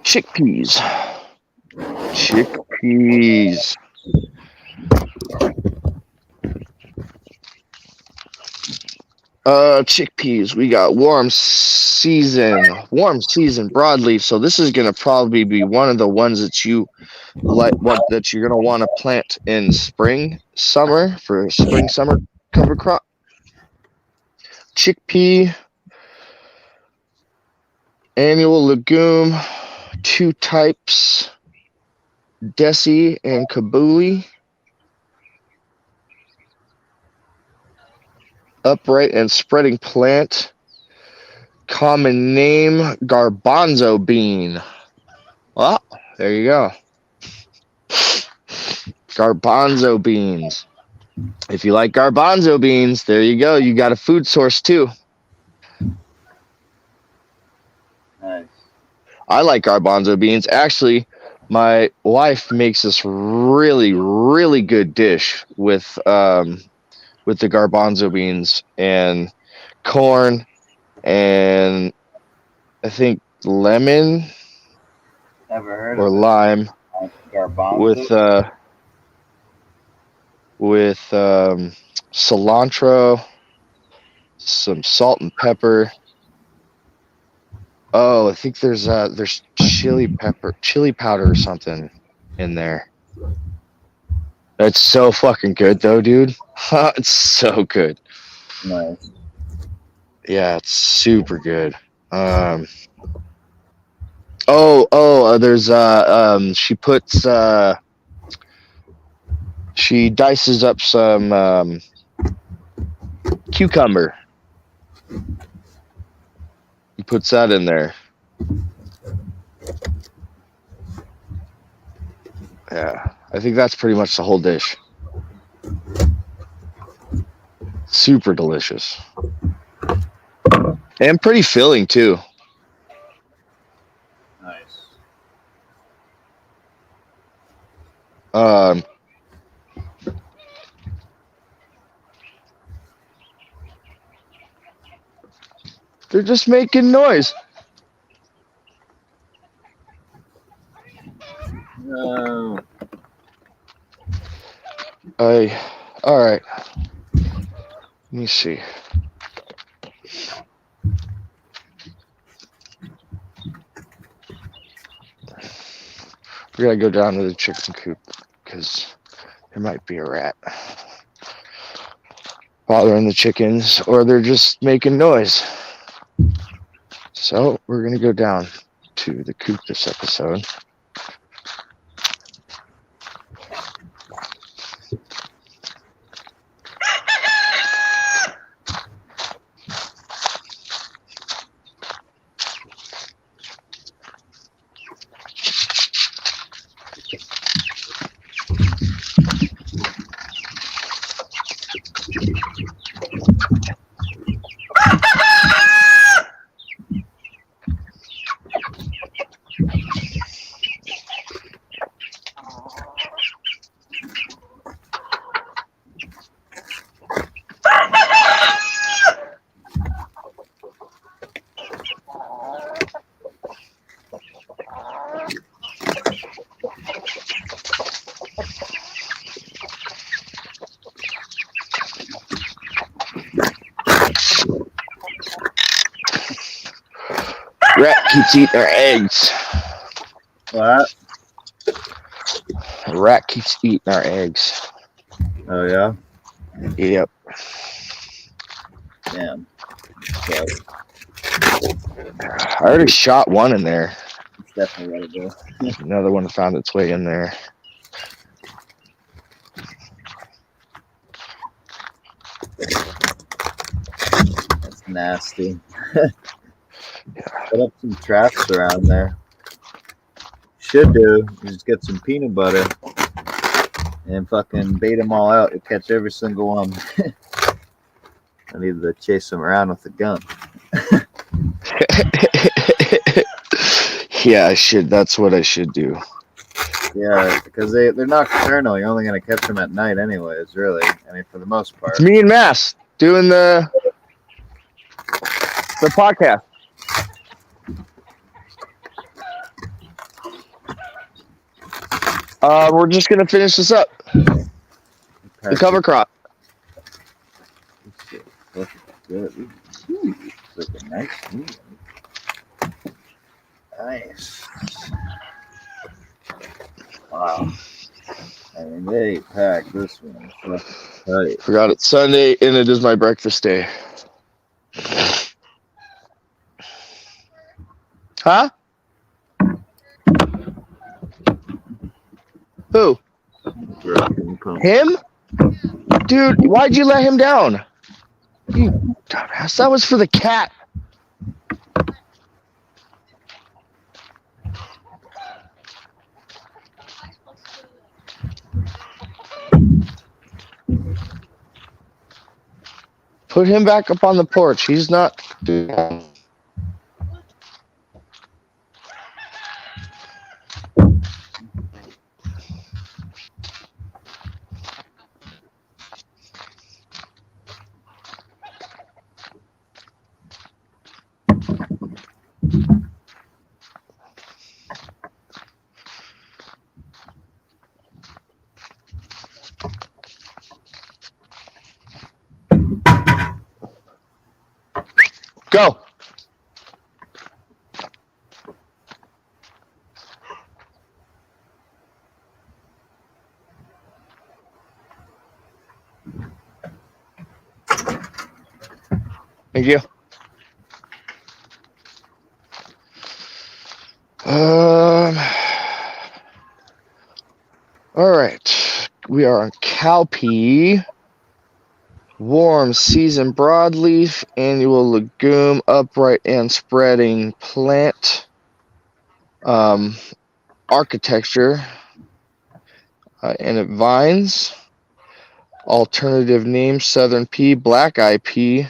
Chickpeas. Chickpeas. Chickpeas. We got warm season broadleaf. So this is gonna probably be one of the ones that you that you're gonna want to plant in summer cover crop. Chickpea, annual legume, 2 types, Desi and Kabuli. Upright and spreading plant. Common name, garbanzo bean. Well, there you go. Garbanzo beans. If you like garbanzo beans, there you go. You got a food source too. Nice. I like garbanzo beans. Actually, my wife makes this really, really good dish with the garbanzo beans and corn and I think lemon Never heard or of lime it. Garbanzo. with cilantro, some salt and pepper. Oh, I think there's chili powder or something in there. That's so fucking good though, dude. It's so good. Nice. Yeah, it's super good. There's she dices up some cucumber. He puts that in there. Yeah, I think that's pretty much the whole dish. Super delicious. And pretty filling too. Nice. They're just making noise. No. All right. Let me see. We gotta go down to the chicken coop because there might be a rat bothering the chickens, or they're just making noise. So we're gonna go down to the coop this episode. Rat keeps eating our eggs. What? A rat keeps eating our eggs. Oh yeah. Yep. Damn. Okay. I already shot one in there. It's definitely gotta go. Another one found its way in there. That's nasty. Put up some traps around there. Should do is just get some peanut butter and fucking bait them all out. You catch every single one. I need to chase them around with a gun. Yeah, I should. That's what I should do. Yeah, because they're nocturnal. You're only gonna catch them at night, anyways. Really, I mean, for the most part. It's me and Mass doing the podcast. We're just gonna finish this up. The cover crop. Good. Ooh, like a nice medium. Nice. Wow. I mean, they packed this one fucking tight. Forgot it's Sunday and it is my breakfast day. Huh? Who? Him? Dude, why'd you let him down? You dumbass. That was for the cat. Put him back up on the porch. He's not doing that. Go. Thank you. All right. We are on cowpea, warm season broadleaf, annual legume, upright and spreading plant, architecture, and it vines. Alternative name: southern pea, black eye pea.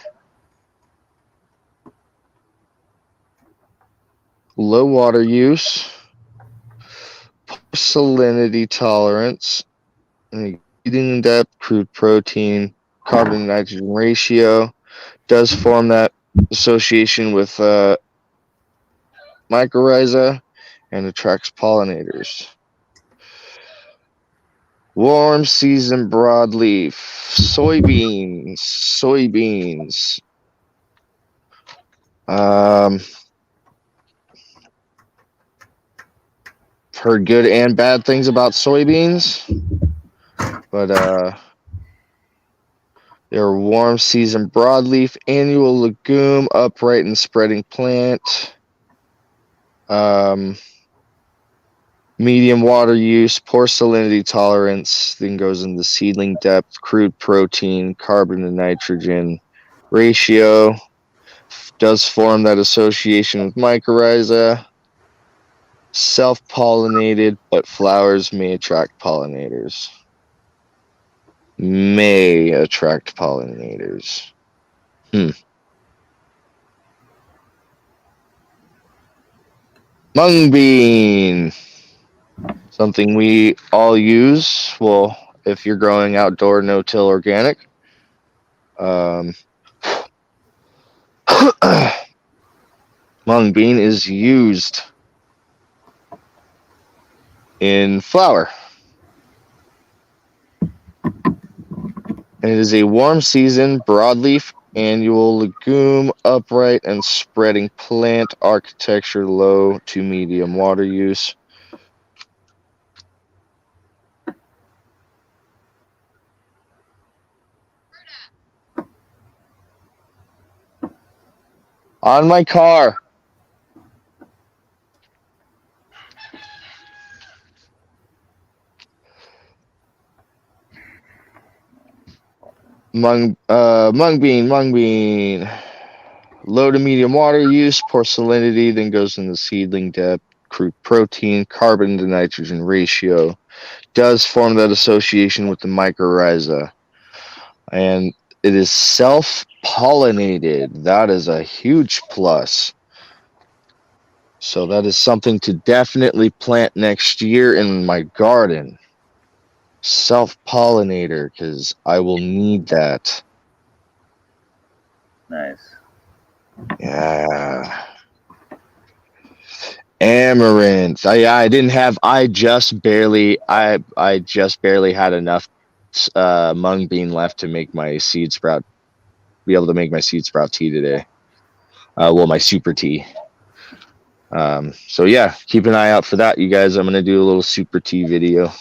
Low water use, salinity tolerance, eating depth, crude protein, carbon to nitrogen ratio. Does form that association with mycorrhiza and attracts pollinators. Warm season broadleaf, soybeans. Heard good and bad things about soybeans, but they're a warm season broadleaf, annual legume, upright and spreading plant. Medium water use, poor salinity tolerance, then goes into seedling depth, crude protein, carbon to nitrogen ratio. Does form that association with mycorrhiza. Self-pollinated, but flowers may attract pollinators. May attract pollinators. Mung bean. Something we all use. Well, if you're growing outdoor, no-till organic. Mung bean is used in flour. And it is a warm season broadleaf annual legume, upright and spreading plant, architecture, low to medium water use. On my car. Mung bean. Low to medium water use, poor salinity, then goes into seedling depth, crude protein, carbon to nitrogen ratio. Does form that association with the mycorrhiza. And it is self-pollinated. That is a huge plus. So that is something to definitely plant next year in my garden. Self-pollinator, because I will need that. Nice. Yeah. Amaranth. I didn't have. I just barely had enough mung bean left to make my seed sprout. Be able to make my seed sprout tea today. Well, my super tea. So yeah, keep an eye out for that, you guys. I'm gonna do a little super tea video.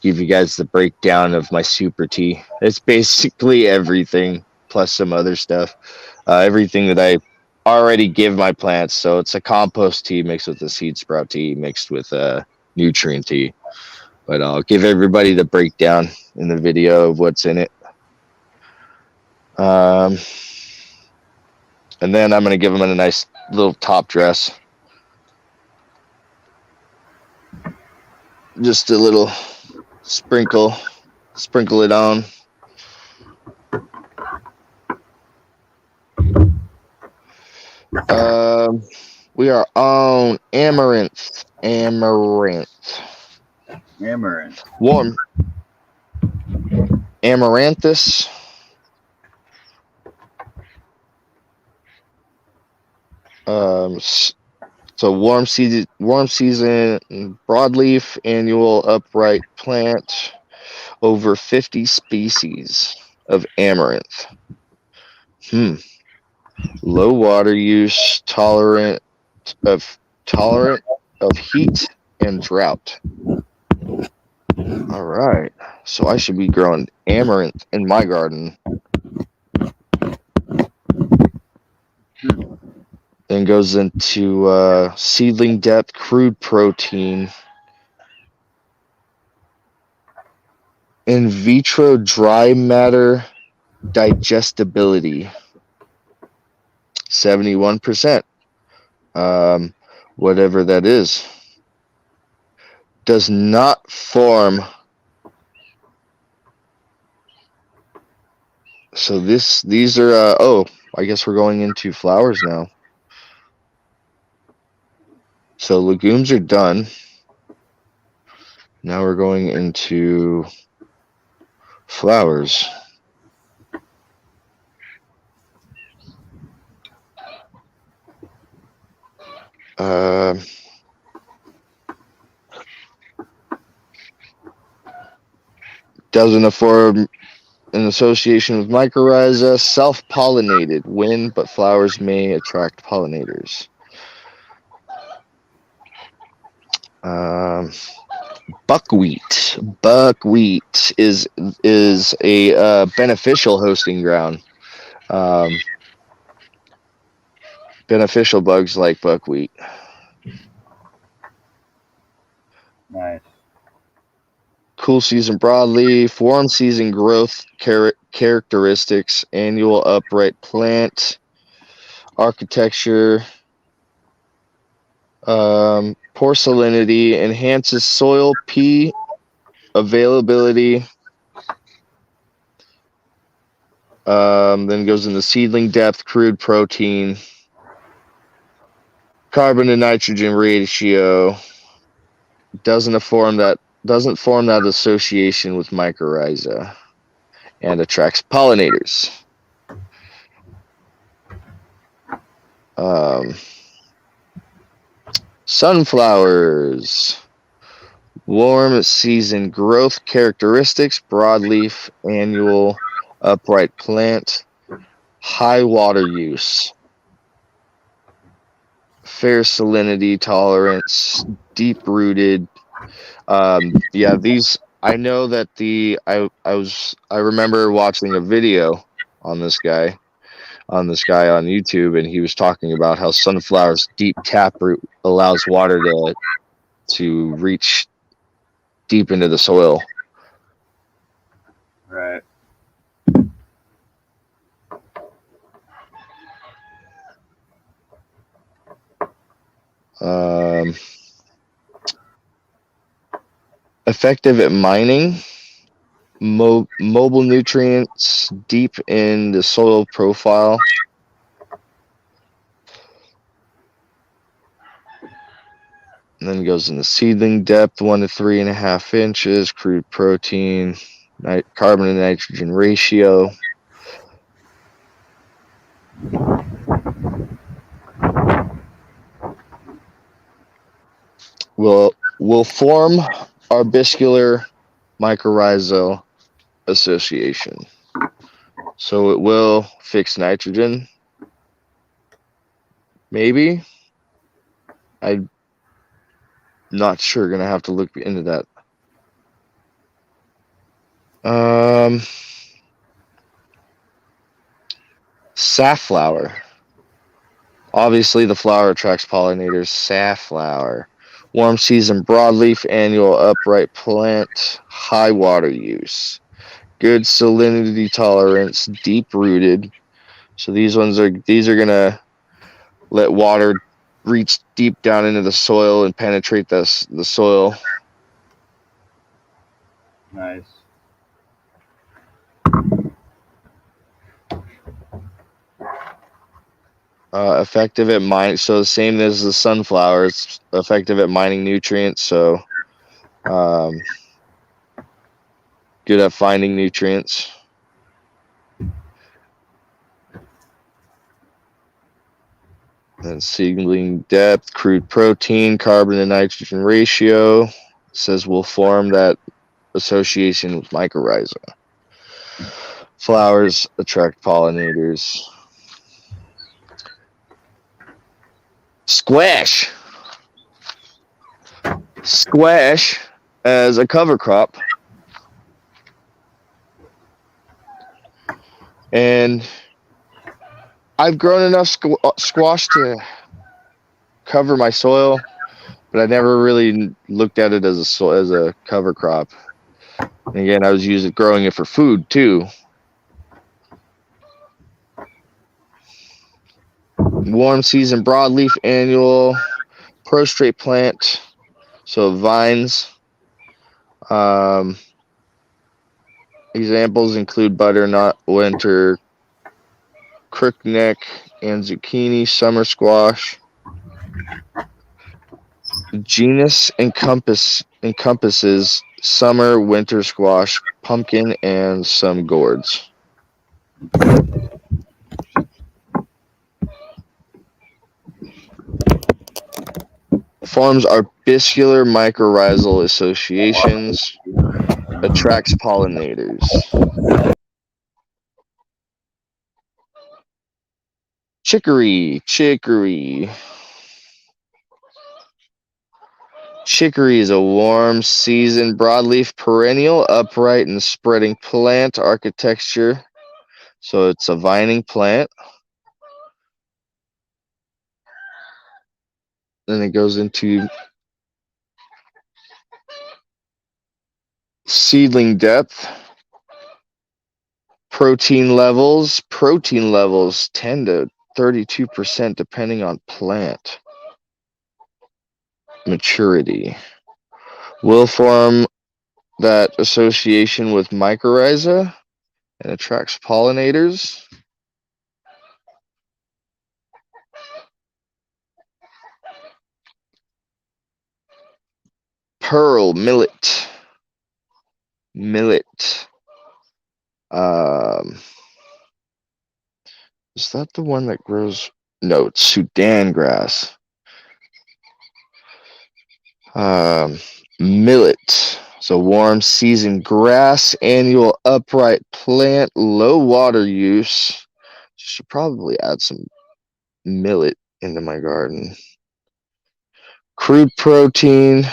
Give you guys the breakdown of my super tea. It's basically everything plus some other stuff. Everything that I already give my plants. So it's a compost tea mixed with a seed sprout tea mixed with a nutrient tea. But I'll give everybody the breakdown in the video of what's in it. And then I'm gonna give them a nice little top dress. Just a little sprinkle it on. We are on amaranth. Warm. Amaranthus. So warm season broadleaf annual upright plant, over 50 species of amaranth. Low water use, tolerant of heat and drought. All right, so I should be growing amaranth in my garden. Then goes into seedling depth, crude protein, in vitro dry matter digestibility, 71%. Whatever that is. Does not form. So these are I guess we're going into flowers now. So legumes are done. Now we're going into flowers. Doesn't form in association with mycorrhiza, self-pollinated, wind, but flowers may attract pollinators. Buckwheat. Buckwheat is a beneficial hosting ground. Beneficial bugs like buckwheat. Nice. Cool season broadleaf, warm season growth characteristics, annual upright plant, architecture, poor salinity, enhances soil P availability. Then goes into seedling depth, crude protein, carbon to nitrogen ratio. Doesn't form that association with mycorrhiza, and attracts pollinators. Sunflowers. Warm season growth characteristics, broadleaf, annual, upright plant, high water use, fair salinity tolerance, deep rooted. These, I know that I remember watching a video on this guy on YouTube, and he was talking about how sunflower's deep taproot allows water to reach deep into the soil. Right. Effective at mining, mobile nutrients deep in the soil profile. And then goes into seedling depth, 1 to 3.5 inches, crude protein, carbon to nitrogen ratio. will form arbuscular mycorrhizal association. So it will fix nitrogen. Maybe. I'm not sure. Gonna have to look into that. Safflower. Obviously, the flower attracts pollinators. Safflower. Warm season broadleaf annual upright plant. High water use. Good salinity tolerance. Deep rooted. So these are gonna let water reach deep down into the soil and penetrate the soil. Nice. Effective at mining. So the same as the sunflower, it's effective at mining nutrients. So good at finding nutrients. And seedling depth, crude protein, carbon to nitrogen ratio. It says will form that association with mycorrhiza. Flowers attract pollinators. Squash. Squash as a cover crop. And I've grown enough squash to cover my soil, but I never really looked at it as a cover crop. And again, I was growing it for food too. Warm season broadleaf annual prostrate plant, so vines. Examples include butternut, winter, crookneck, and zucchini, summer squash. Genus encompasses summer, winter squash, pumpkin, and some gourds. Forms arbuscular mycorrhizal associations. Attracts pollinators. Chicory. Chicory is a warm season broadleaf perennial, upright and spreading plant architecture. So it's a vining plant. Then it goes into seedling depth. Protein levels 10 to 32% depending on plant maturity. Will form that association with mycorrhiza and attracts pollinators. Pearl millet. Is that the one that grows? No, it's Sudan grass. Millet. So warm season grass, annual upright plant, low water use. Should probably add some millet into my garden. Crude protein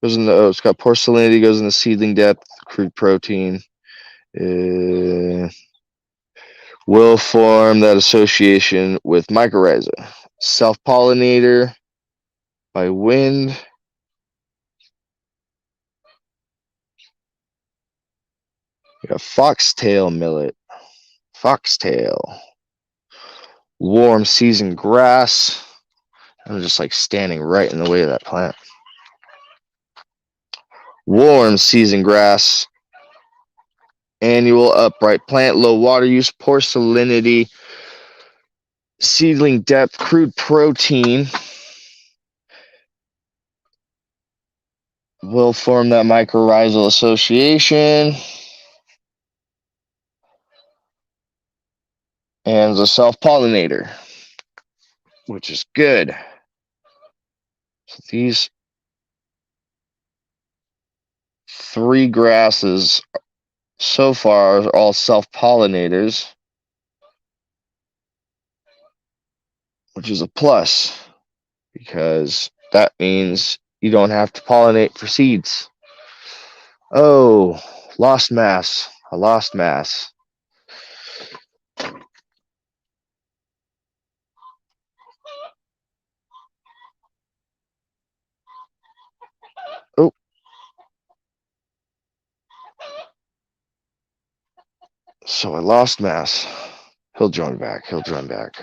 goes in the. It's got poor salinity. Goes in the seedling depth. Crude protein will form that association with mycorrhiza. Self-pollinator by wind. We got foxtail millet. Foxtail. Warm season grass. I'm just like standing right in the way of that plant. Warm season grass. Annual upright plant. Low water use. Poor salinity. Seedling depth. Crude protein. Will form that mycorrhizal association. And the self-pollinator, which is good. So these 3 grasses so far are all self-pollinators, which is a plus because that means you don't have to pollinate for seeds. Oh, lost mass. I lost mass. Oh. So I lost mass. He'll join back. He'll join back.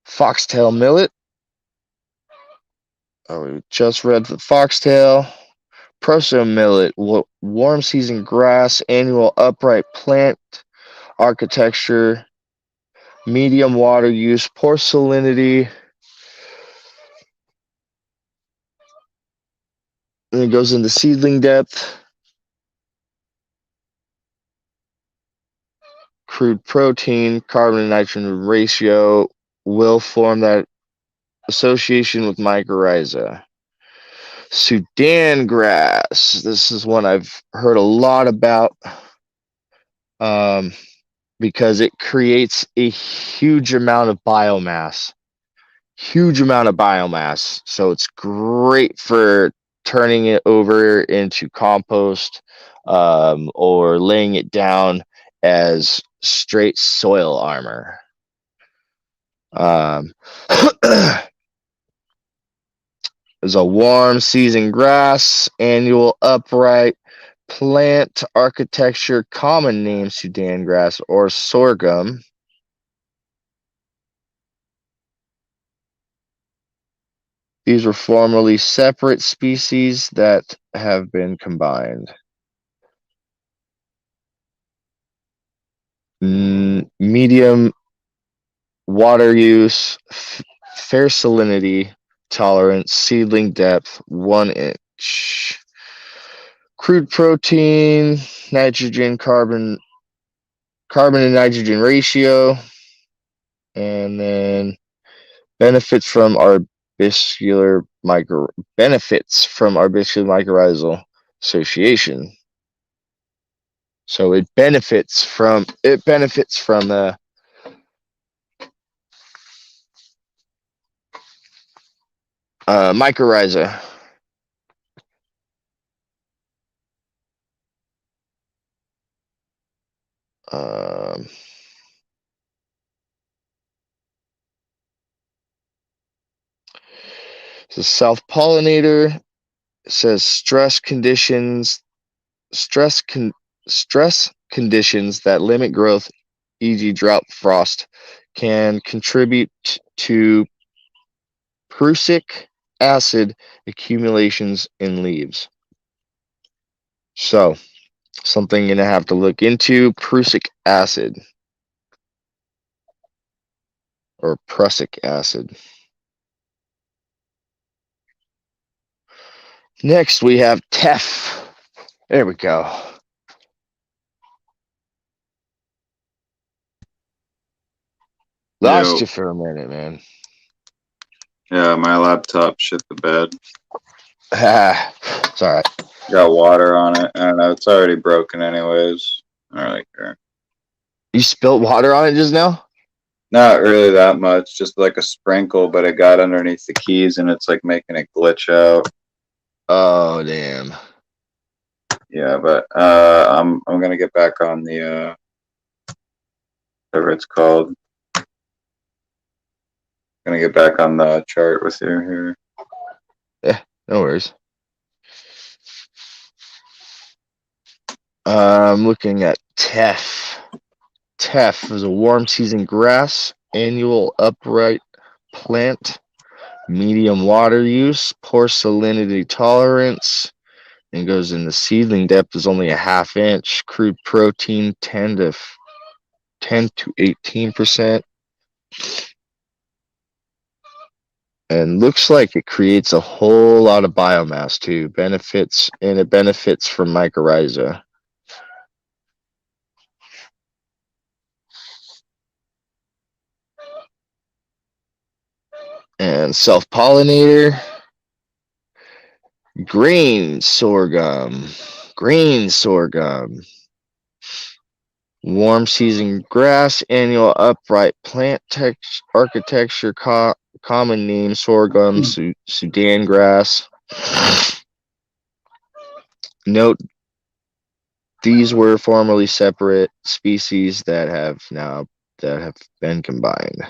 Foxtail millet. Oh, we just read the foxtail. Proso millet, warm season grass, annual upright plant architecture, medium water use, poor salinity. And it goes into seedling depth. Crude protein, carbon and nitrogen ratio will form that association with mycorrhiza. Sudan grass. This is one I've heard a lot about because it creates a huge amount of biomass. Huge amount of biomass. So it's great for turning it over into compost or laying it down as straight soil armor. There's a warm season grass, annual upright plant architecture, common name Sudan grass or sorghum. These were formerly separate species that have been combined. Medium water use, fair salinity tolerance, seedling depth 1 inch. Crude protein, nitrogen, carbon and nitrogen ratio, and then benefits from arbuscular mycorrhizal association. So it benefits from the mycorrhiza. It's a self-pollinator. It says stress conditions that limit growth, e.g. drought, frost, can contribute to prussic acid accumulations in leaves. So, something you're going to have to look into, prussic acid or prussic acid. Next, we have teff. There we go. Lost you for a minute, man. Yeah, my laptop shit the bed. It's all right. Got water on it, and it's already broken anyways. I don't really care. You spilled water on it just now? Not really that much, just like a sprinkle, but it got underneath the keys, and it's like making it glitch out. Oh, damn. Yeah, but I'm gonna get back on the whatever it's called. Gonna get back on the chart with you here. Yeah, no worries. I'm looking at teff. Teff is a warm season grass, annual upright plant, medium water use, poor salinity tolerance, and goes in the seedling depth is only a ½ inch. Crude protein 10 to 18%. And looks like it creates a whole lot of biomass too. It benefits from mycorrhiza. And self-pollinator, green sorghum. Green sorghum. Warm season grass, annual upright plant architecture, common name sorghum, Sudan grass. Note these were formerly separate species that have been combined.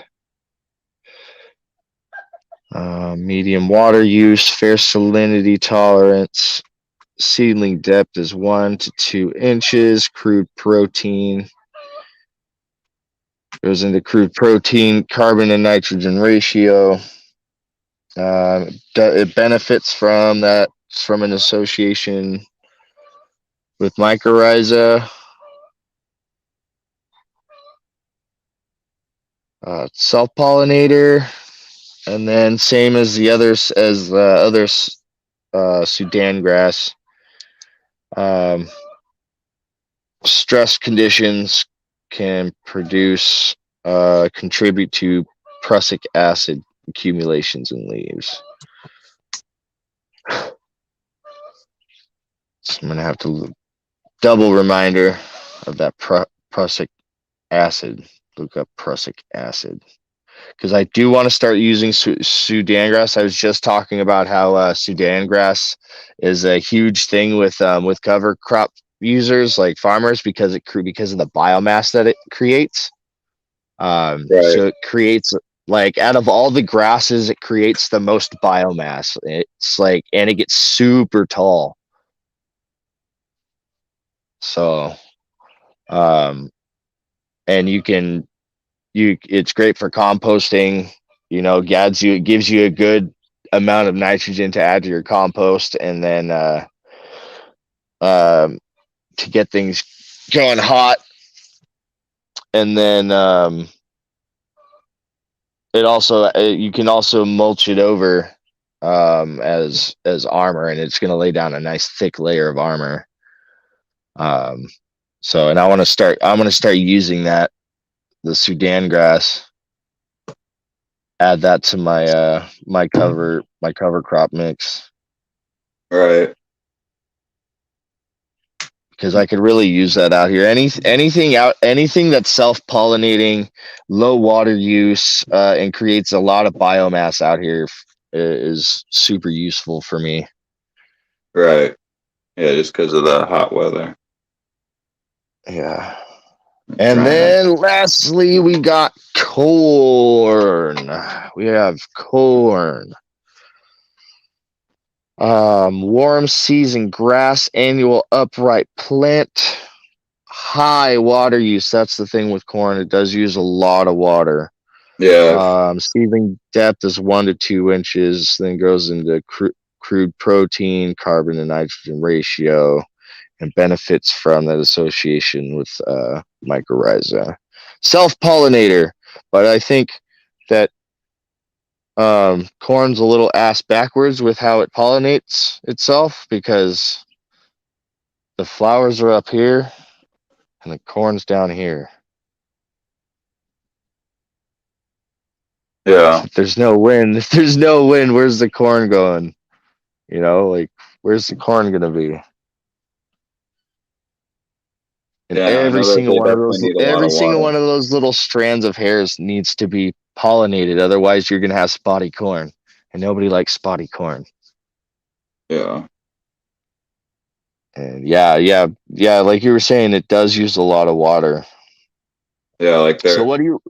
Medium water use, fair salinity tolerance. Seedling depth is 1 to 2 inches. Crude protein goes into crude protein, carbon and nitrogen ratio. It benefits from that from an association with mycorrhiza. Self-pollinator, and then same as the others as other Sudan grass. Stress conditions can contribute to prussic acid accumulations in leaves. So I'm gonna have to double reminder of that prussic acid. Look up prussic acid because I do want to start using Sudan grass. I was just talking about how Sudan grass is a huge thing with cover crop users like farmers because of the biomass that it creates. So it creates, like, out of all the grasses, it creates the most biomass. It's like, and it gets super tall. So, and it's great for composting. It gives you a good amount of nitrogen to add to your compost, and then to get things going hot. And then you can also mulch it over as armor, and it's going to lay down a nice thick layer of armor. I'm going to start using that, the Sudan grass. Add that to my cover crop mix. Right. Because I could really use that out here. Anything that's self-pollinating, low water use, and creates a lot of biomass out here is super useful for me. Right. Yeah, just because of the hot weather. Yeah. And then lastly, we got corn. We have corn. Warm season grass, annual upright plant, high water use. That's the thing with corn. It does use a lot of water. Yeah. Seedling depth is 1 to 2 inches, then goes into crude protein, carbon to nitrogen ratio, and benefits from that association with mycorrhiza. Self-pollinator, but I think that corn's a little ass backwards with how it pollinates itself, because the flowers are up here and the corn's down here. Yeah. There's no wind. If there's no wind, where's the corn going? Like, where's the corn gonna be? And Yeah, I every know that single they one of definitely those need a lot of water. little strands of hairs needs to be pollinated. Otherwise, you're gonna have spotty corn, and nobody likes spotty corn. Yeah. And yeah, like you were saying, it does use a lot of water. Yeah, like So they're what do you?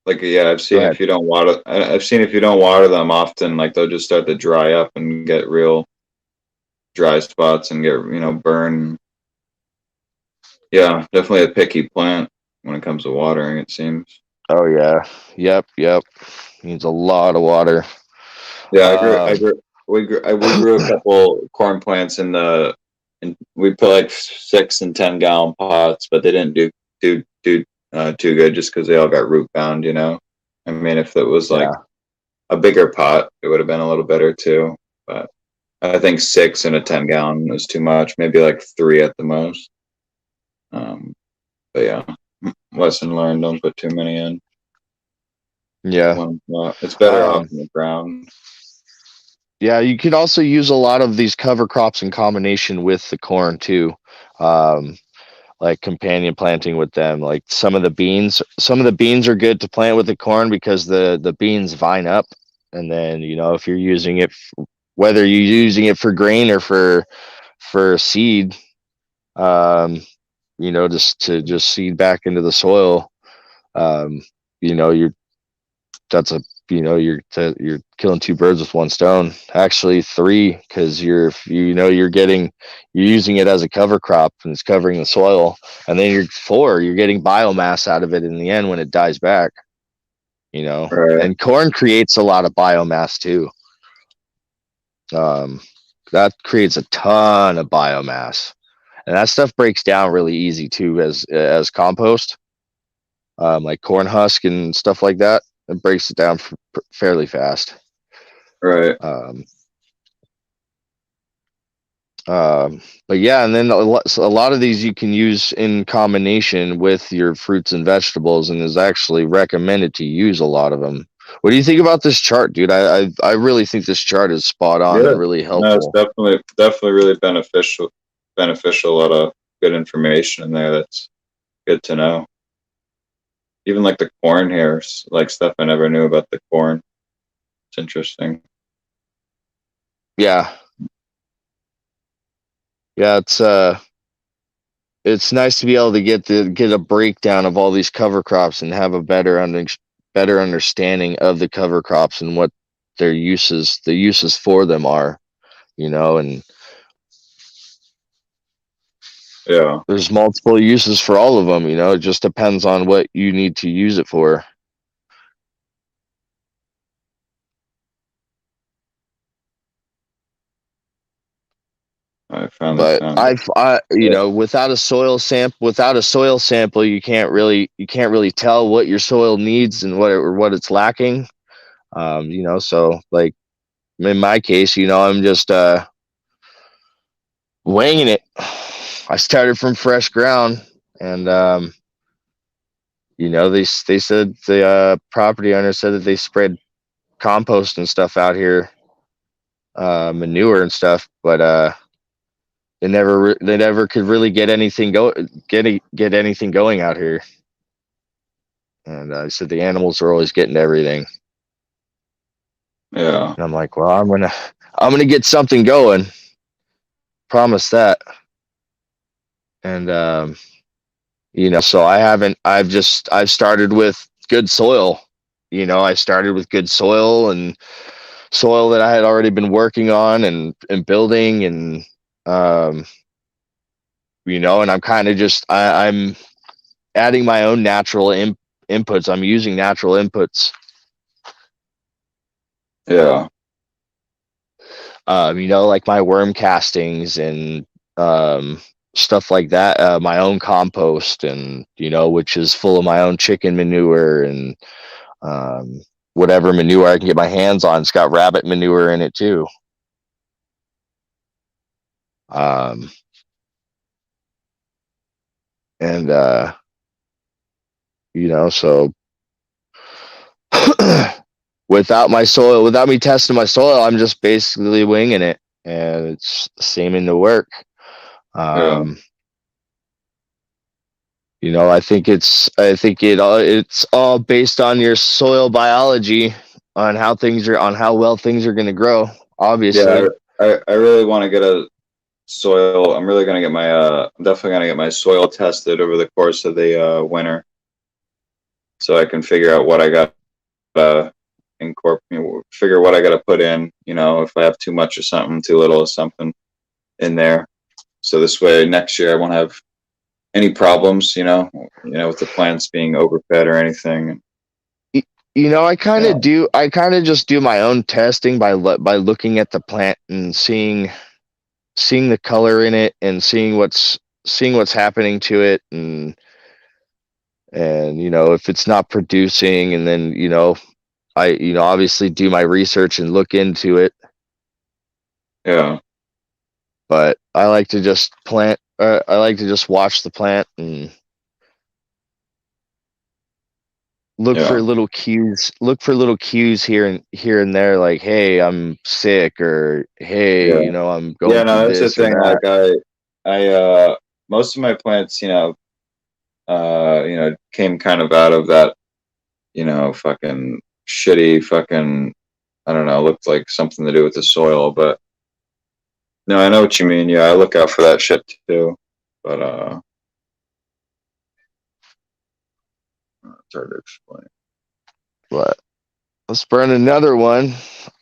like, yeah, I've Go seen ahead. if you don't water, I've seen if you don't water them often, like they'll just start to dry up and get real dry spots and get, burn. Yeah, definitely a picky plant when it comes to watering, it seems. Oh yeah, yep. Needs a lot of water. Yeah, Um, we grew a couple corn plants and we put like 6 and 10 gallon pots, but they didn't do too good just because they all got root bound. I mean, if it was like yeah. a bigger pot, it would have been a little better too. But I think 6 in a 10 gallon was too much. Maybe like 3 at the most. But yeah, lesson learned. Don't put too many in. Yeah. It's better off Um, in the ground. yeah, you could also use a lot of these cover crops in combination with the corn too. Um, like companion planting with them. Like some of the beans are good to plant with the corn because the beans vine up, and then if you're using it, whether you're using it for grain or for seed, um, just seed back into the soil. Um, you're that's a you're killing two birds with one stone. Actually, three, because you're using it as a cover crop and it's covering the soil, and then you're getting biomass out of it in the end when it dies back. Right. And corn creates a lot of biomass too. Um, that creates a ton of biomass, and that stuff breaks down really easy too as compost, like corn husk and stuff like that. It breaks it down fairly fast. Right. Um, but yeah, and then so a lot of these you can use in combination with your fruits and vegetables, and is actually recommended to use a lot of them. What do you think about this chart, dude? I really think this chart is spot on Yeah. and really No, it's helpful. definitely really beneficial. Beneficial. A lot of good information in there. That's good to know. Even like the corn here, like stuff I never knew about the corn. It's interesting. Yeah, yeah, it's nice to be able to get a breakdown of all these cover crops and have a better understanding of the cover crops and what the uses for them are, and Yeah. there's multiple uses for all of them. It just depends on what you need to use it for. I found this But sound. Yeah. without a soil sample, you can't really tell what your soil needs and what it's lacking. So like in my case, I'm just winging it. I started from fresh ground, and they said the property owner said that they spread compost and stuff out here, manure and stuff, but they never could really get anything going out here. And I said the animals are always getting everything. Yeah. And I'm like, well, I'm gonna get something going. Promise that. And so I've started with good soil. I started with good soil and soil that I had already been working on and building, and um, and I'm kind of I'm adding my own natural inputs. I'm using natural inputs. Yeah. Like my worm castings and stuff like that. My own compost, and which is full of my own chicken manure and um, whatever manure I can get my hands on. It's got rabbit manure in it too. Um, and so without me testing my soil, I'm just basically winging it, and it's seeming to work. Yeah. Um, it's all based on your soil biology, on how well things are going to grow. Yeah. Obviously, I really want to get a soil. I'm really gonna get my I'm definitely gonna get my soil tested over the course of the winter, so I can figure out what I got incorporate, figure what I got to put in. If I have too much of something, too little of something in there. So this way, next year I won't have any problems. With the plants being overfed or anything. Yeah. I kind of just do my own testing by looking at the plant and seeing the color in it and seeing what's happening to it, and if it's not producing, and then I obviously do my research and look into it. Yeah. But I like to just I like to just watch the plant and look Yeah. for little cues. Look for little cues here and there, like, hey, I'm sick, or hey, Yeah. you know, I'm Yeah, going no, through that's the this or thing. that. Like most of my plants, came kind of out of that, fucking shitty fucking, I don't know, looked like something to do with the soil, but no, I know what you mean. Yeah, I look out for that shit too. But it's hard to explain. But let's burn another one,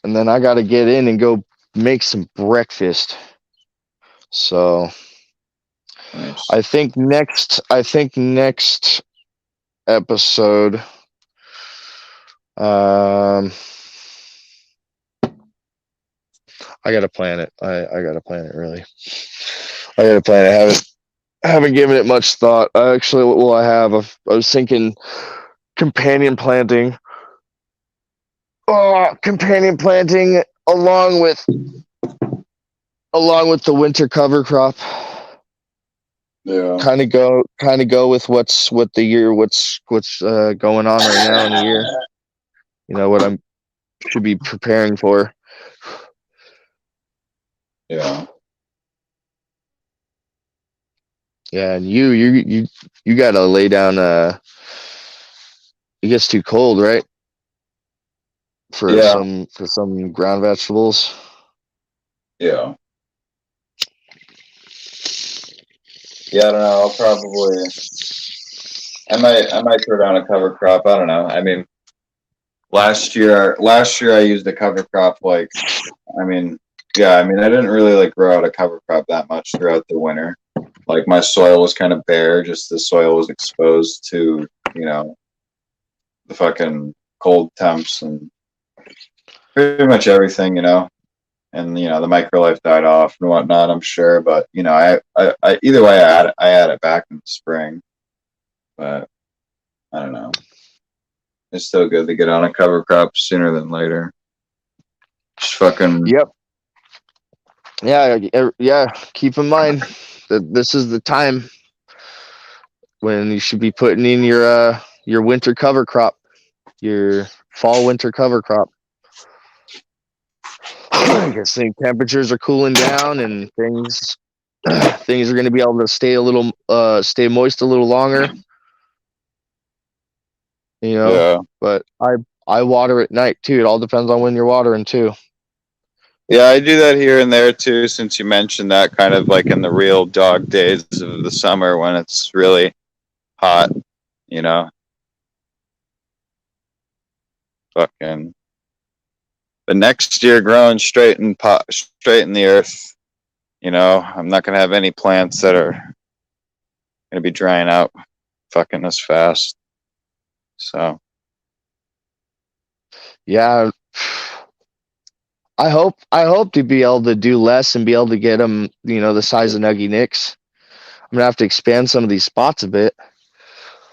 and then I got to get in and go make some breakfast. So Nice. I think next episode, I gotta plan it. I gotta plan it really. I gotta plan it. I haven't given it much thought. Actually, what will I have? I was thinking companion planting. Oh, companion planting along with the winter cover crop. Yeah. Kind of go with what's going on right now in the year. You know what I'm should be preparing for. Yeah. Yeah, and you gotta lay down. It gets too cold, right? For Yeah. some ground vegetables. Yeah. Yeah, I don't know. I might throw down a cover crop. I don't know. I mean, last year I used a cover crop. Like, I mean, yeah, I mean, I didn't really like grow out a cover crop that much throughout the winter. Like, my soil was kind of bare. Just the soil was exposed to, the fucking cold temps and pretty much everything, and the microlife died off and whatnot. I'm sure, but I either way, I add it back in the spring, but I don't know. It's still good to get on a cover crop sooner than later. Just fucking Yep. Yeah. Keep in mind that this is the time when you should be putting in your winter cover crop, your fall winter cover crop. Because the temperatures are cooling down and things are going to be able to stay moist a little longer. yeah. But I water at night too. It all depends on when you're watering too. Yeah, I do that here and there too, since you mentioned that, kind of like in the real dog days of the summer when it's really hot, you know. Fucking. But next year, growing straight in the earth, I'm not gonna have any plants that are gonna be drying out fucking this fast. So Yeah. I hope to be able to do less and be able to get them, the size of Nuggy Nicks. I'm gonna have to expand some of these spots a bit.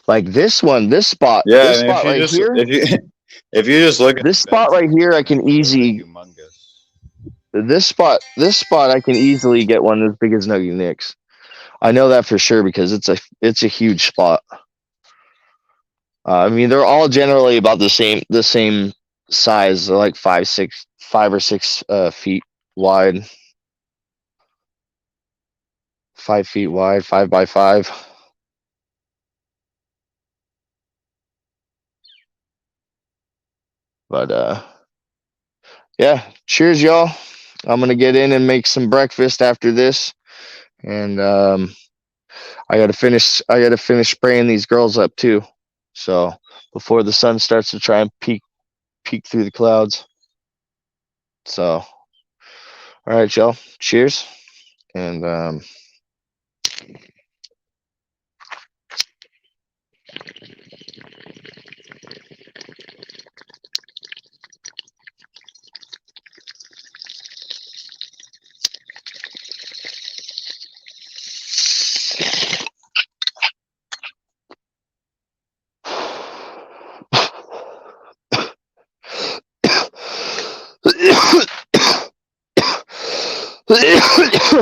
Like this yeah, I this mean, spot right here, if you just look at this the beds spot right here, I can they're like easy humongous. this spot I can easily get one as big as Nuggy Nicks. I know that for sure because it's a huge spot. I mean, they're all generally about the same size. They're like 5 or 6 feet wide, 5 feet wide, 5 by 5. But yeah, cheers, y'all. I'm gonna get in and make some breakfast after this, and I gotta finish spraying these girls up too. So before the sun starts to try and peek through the clouds. So all right, y'all. Cheers, and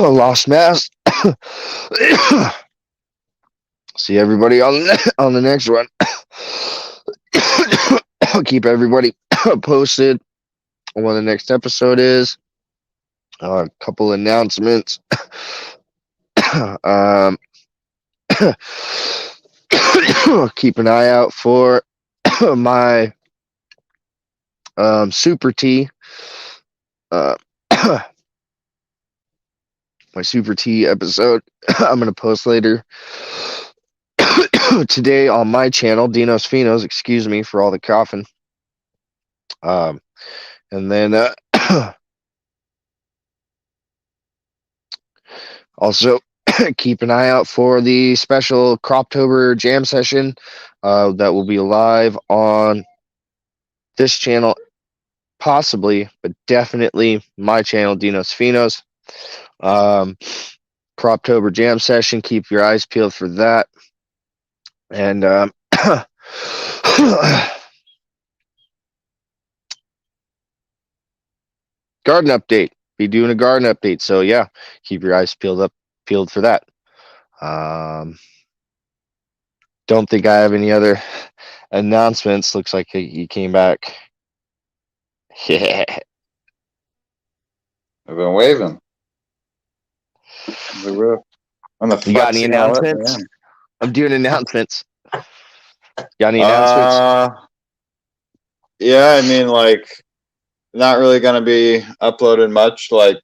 lost mass. See everybody on the next one. I'll keep everybody posted on what the next episode is. A couple announcements. Keep an eye out for my Super T. My Super T episode I'm going to post later today on my channel, Dinos Finos. Excuse me for all the coughing. And then also keep an eye out for the special Croptober Jam session that will be live on this channel, possibly, but definitely my channel, Dinos Finos. Croptober Jam session. Keep your eyes peeled for that. And garden update. Be doing a garden update. So yeah, keep your eyes peeled for that. Don't think I have any other announcements. Looks like he came back. Yeah. I've been waving. On the You got any flexing out, announcements? man. I'm doing announcements. Got any announcements? Yeah, I mean, like, not really gonna be uploading much like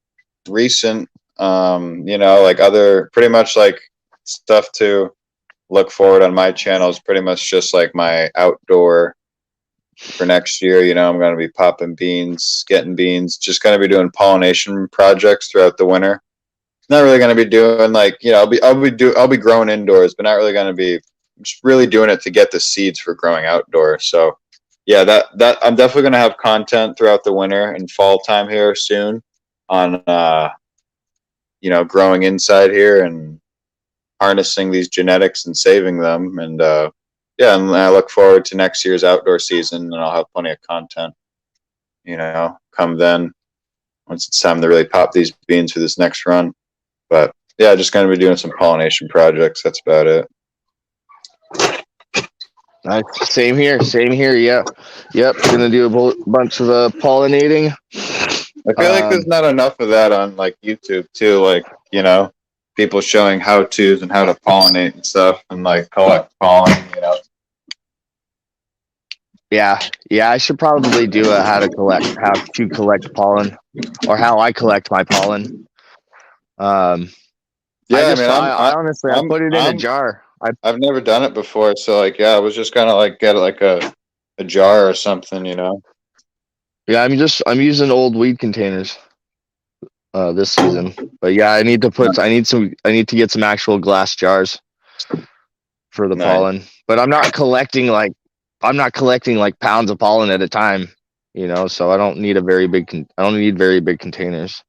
recent. Like other pretty much like stuff to look forward on my channel is pretty much just like my outdoor for next year. I'm gonna be popping beans, getting beans, just gonna be doing pollination projects throughout the winter. Not really gonna be doing like I'll be growing indoors, but not really gonna be just really doing it to get the seeds for growing outdoors. So yeah, that I'm definitely gonna have content throughout the winter and fall time here soon on growing inside here and harnessing these genetics and saving them. And and I look forward to next year's outdoor season, and I'll have plenty of content. Come then once it's time to really pop these beans for this next run. But yeah, just gonna be doing some pollination projects. That's about it. Nice. Same here. Yeah. Yep. Gonna do a bunch of pollinating. I feel like there's not enough of that on like YouTube too. Like people showing how tos and how to pollinate and stuff, and like collect pollen. Yeah. I should probably do how to collect pollen, or how I collect my pollen. Yeah, I honestly put it in a jar. I've never done it before, so like I was just gonna like get like a jar or something. Yeah, I'm using old weed containers this season. But yeah, I need to get some actual glass jars for the pollen. But I'm not collecting like pounds of pollen at a time, so I don't need very big containers.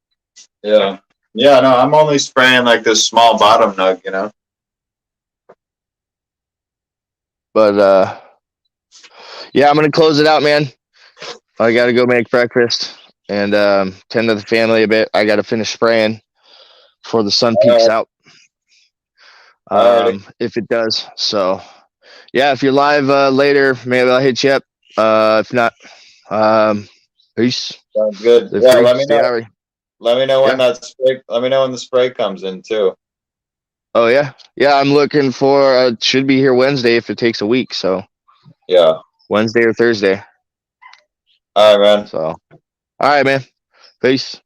Yeah. Yeah, no, I'm only spraying like this small bottom nug, But yeah, I'm gonna close it out, man. I gotta go make breakfast and tend to the family a bit. I gotta finish spraying before the sun peeks out. If it does. So yeah, if you're live later, maybe I'll hit you up. If not, peace. Sounds good. Yeah, let me know. Let me know when that spray. Let me know when the spray comes in too. Oh yeah. I'm looking for. Should be here Wednesday if it takes a week. So yeah, Wednesday or Thursday. All right, man. So all right, man. Peace.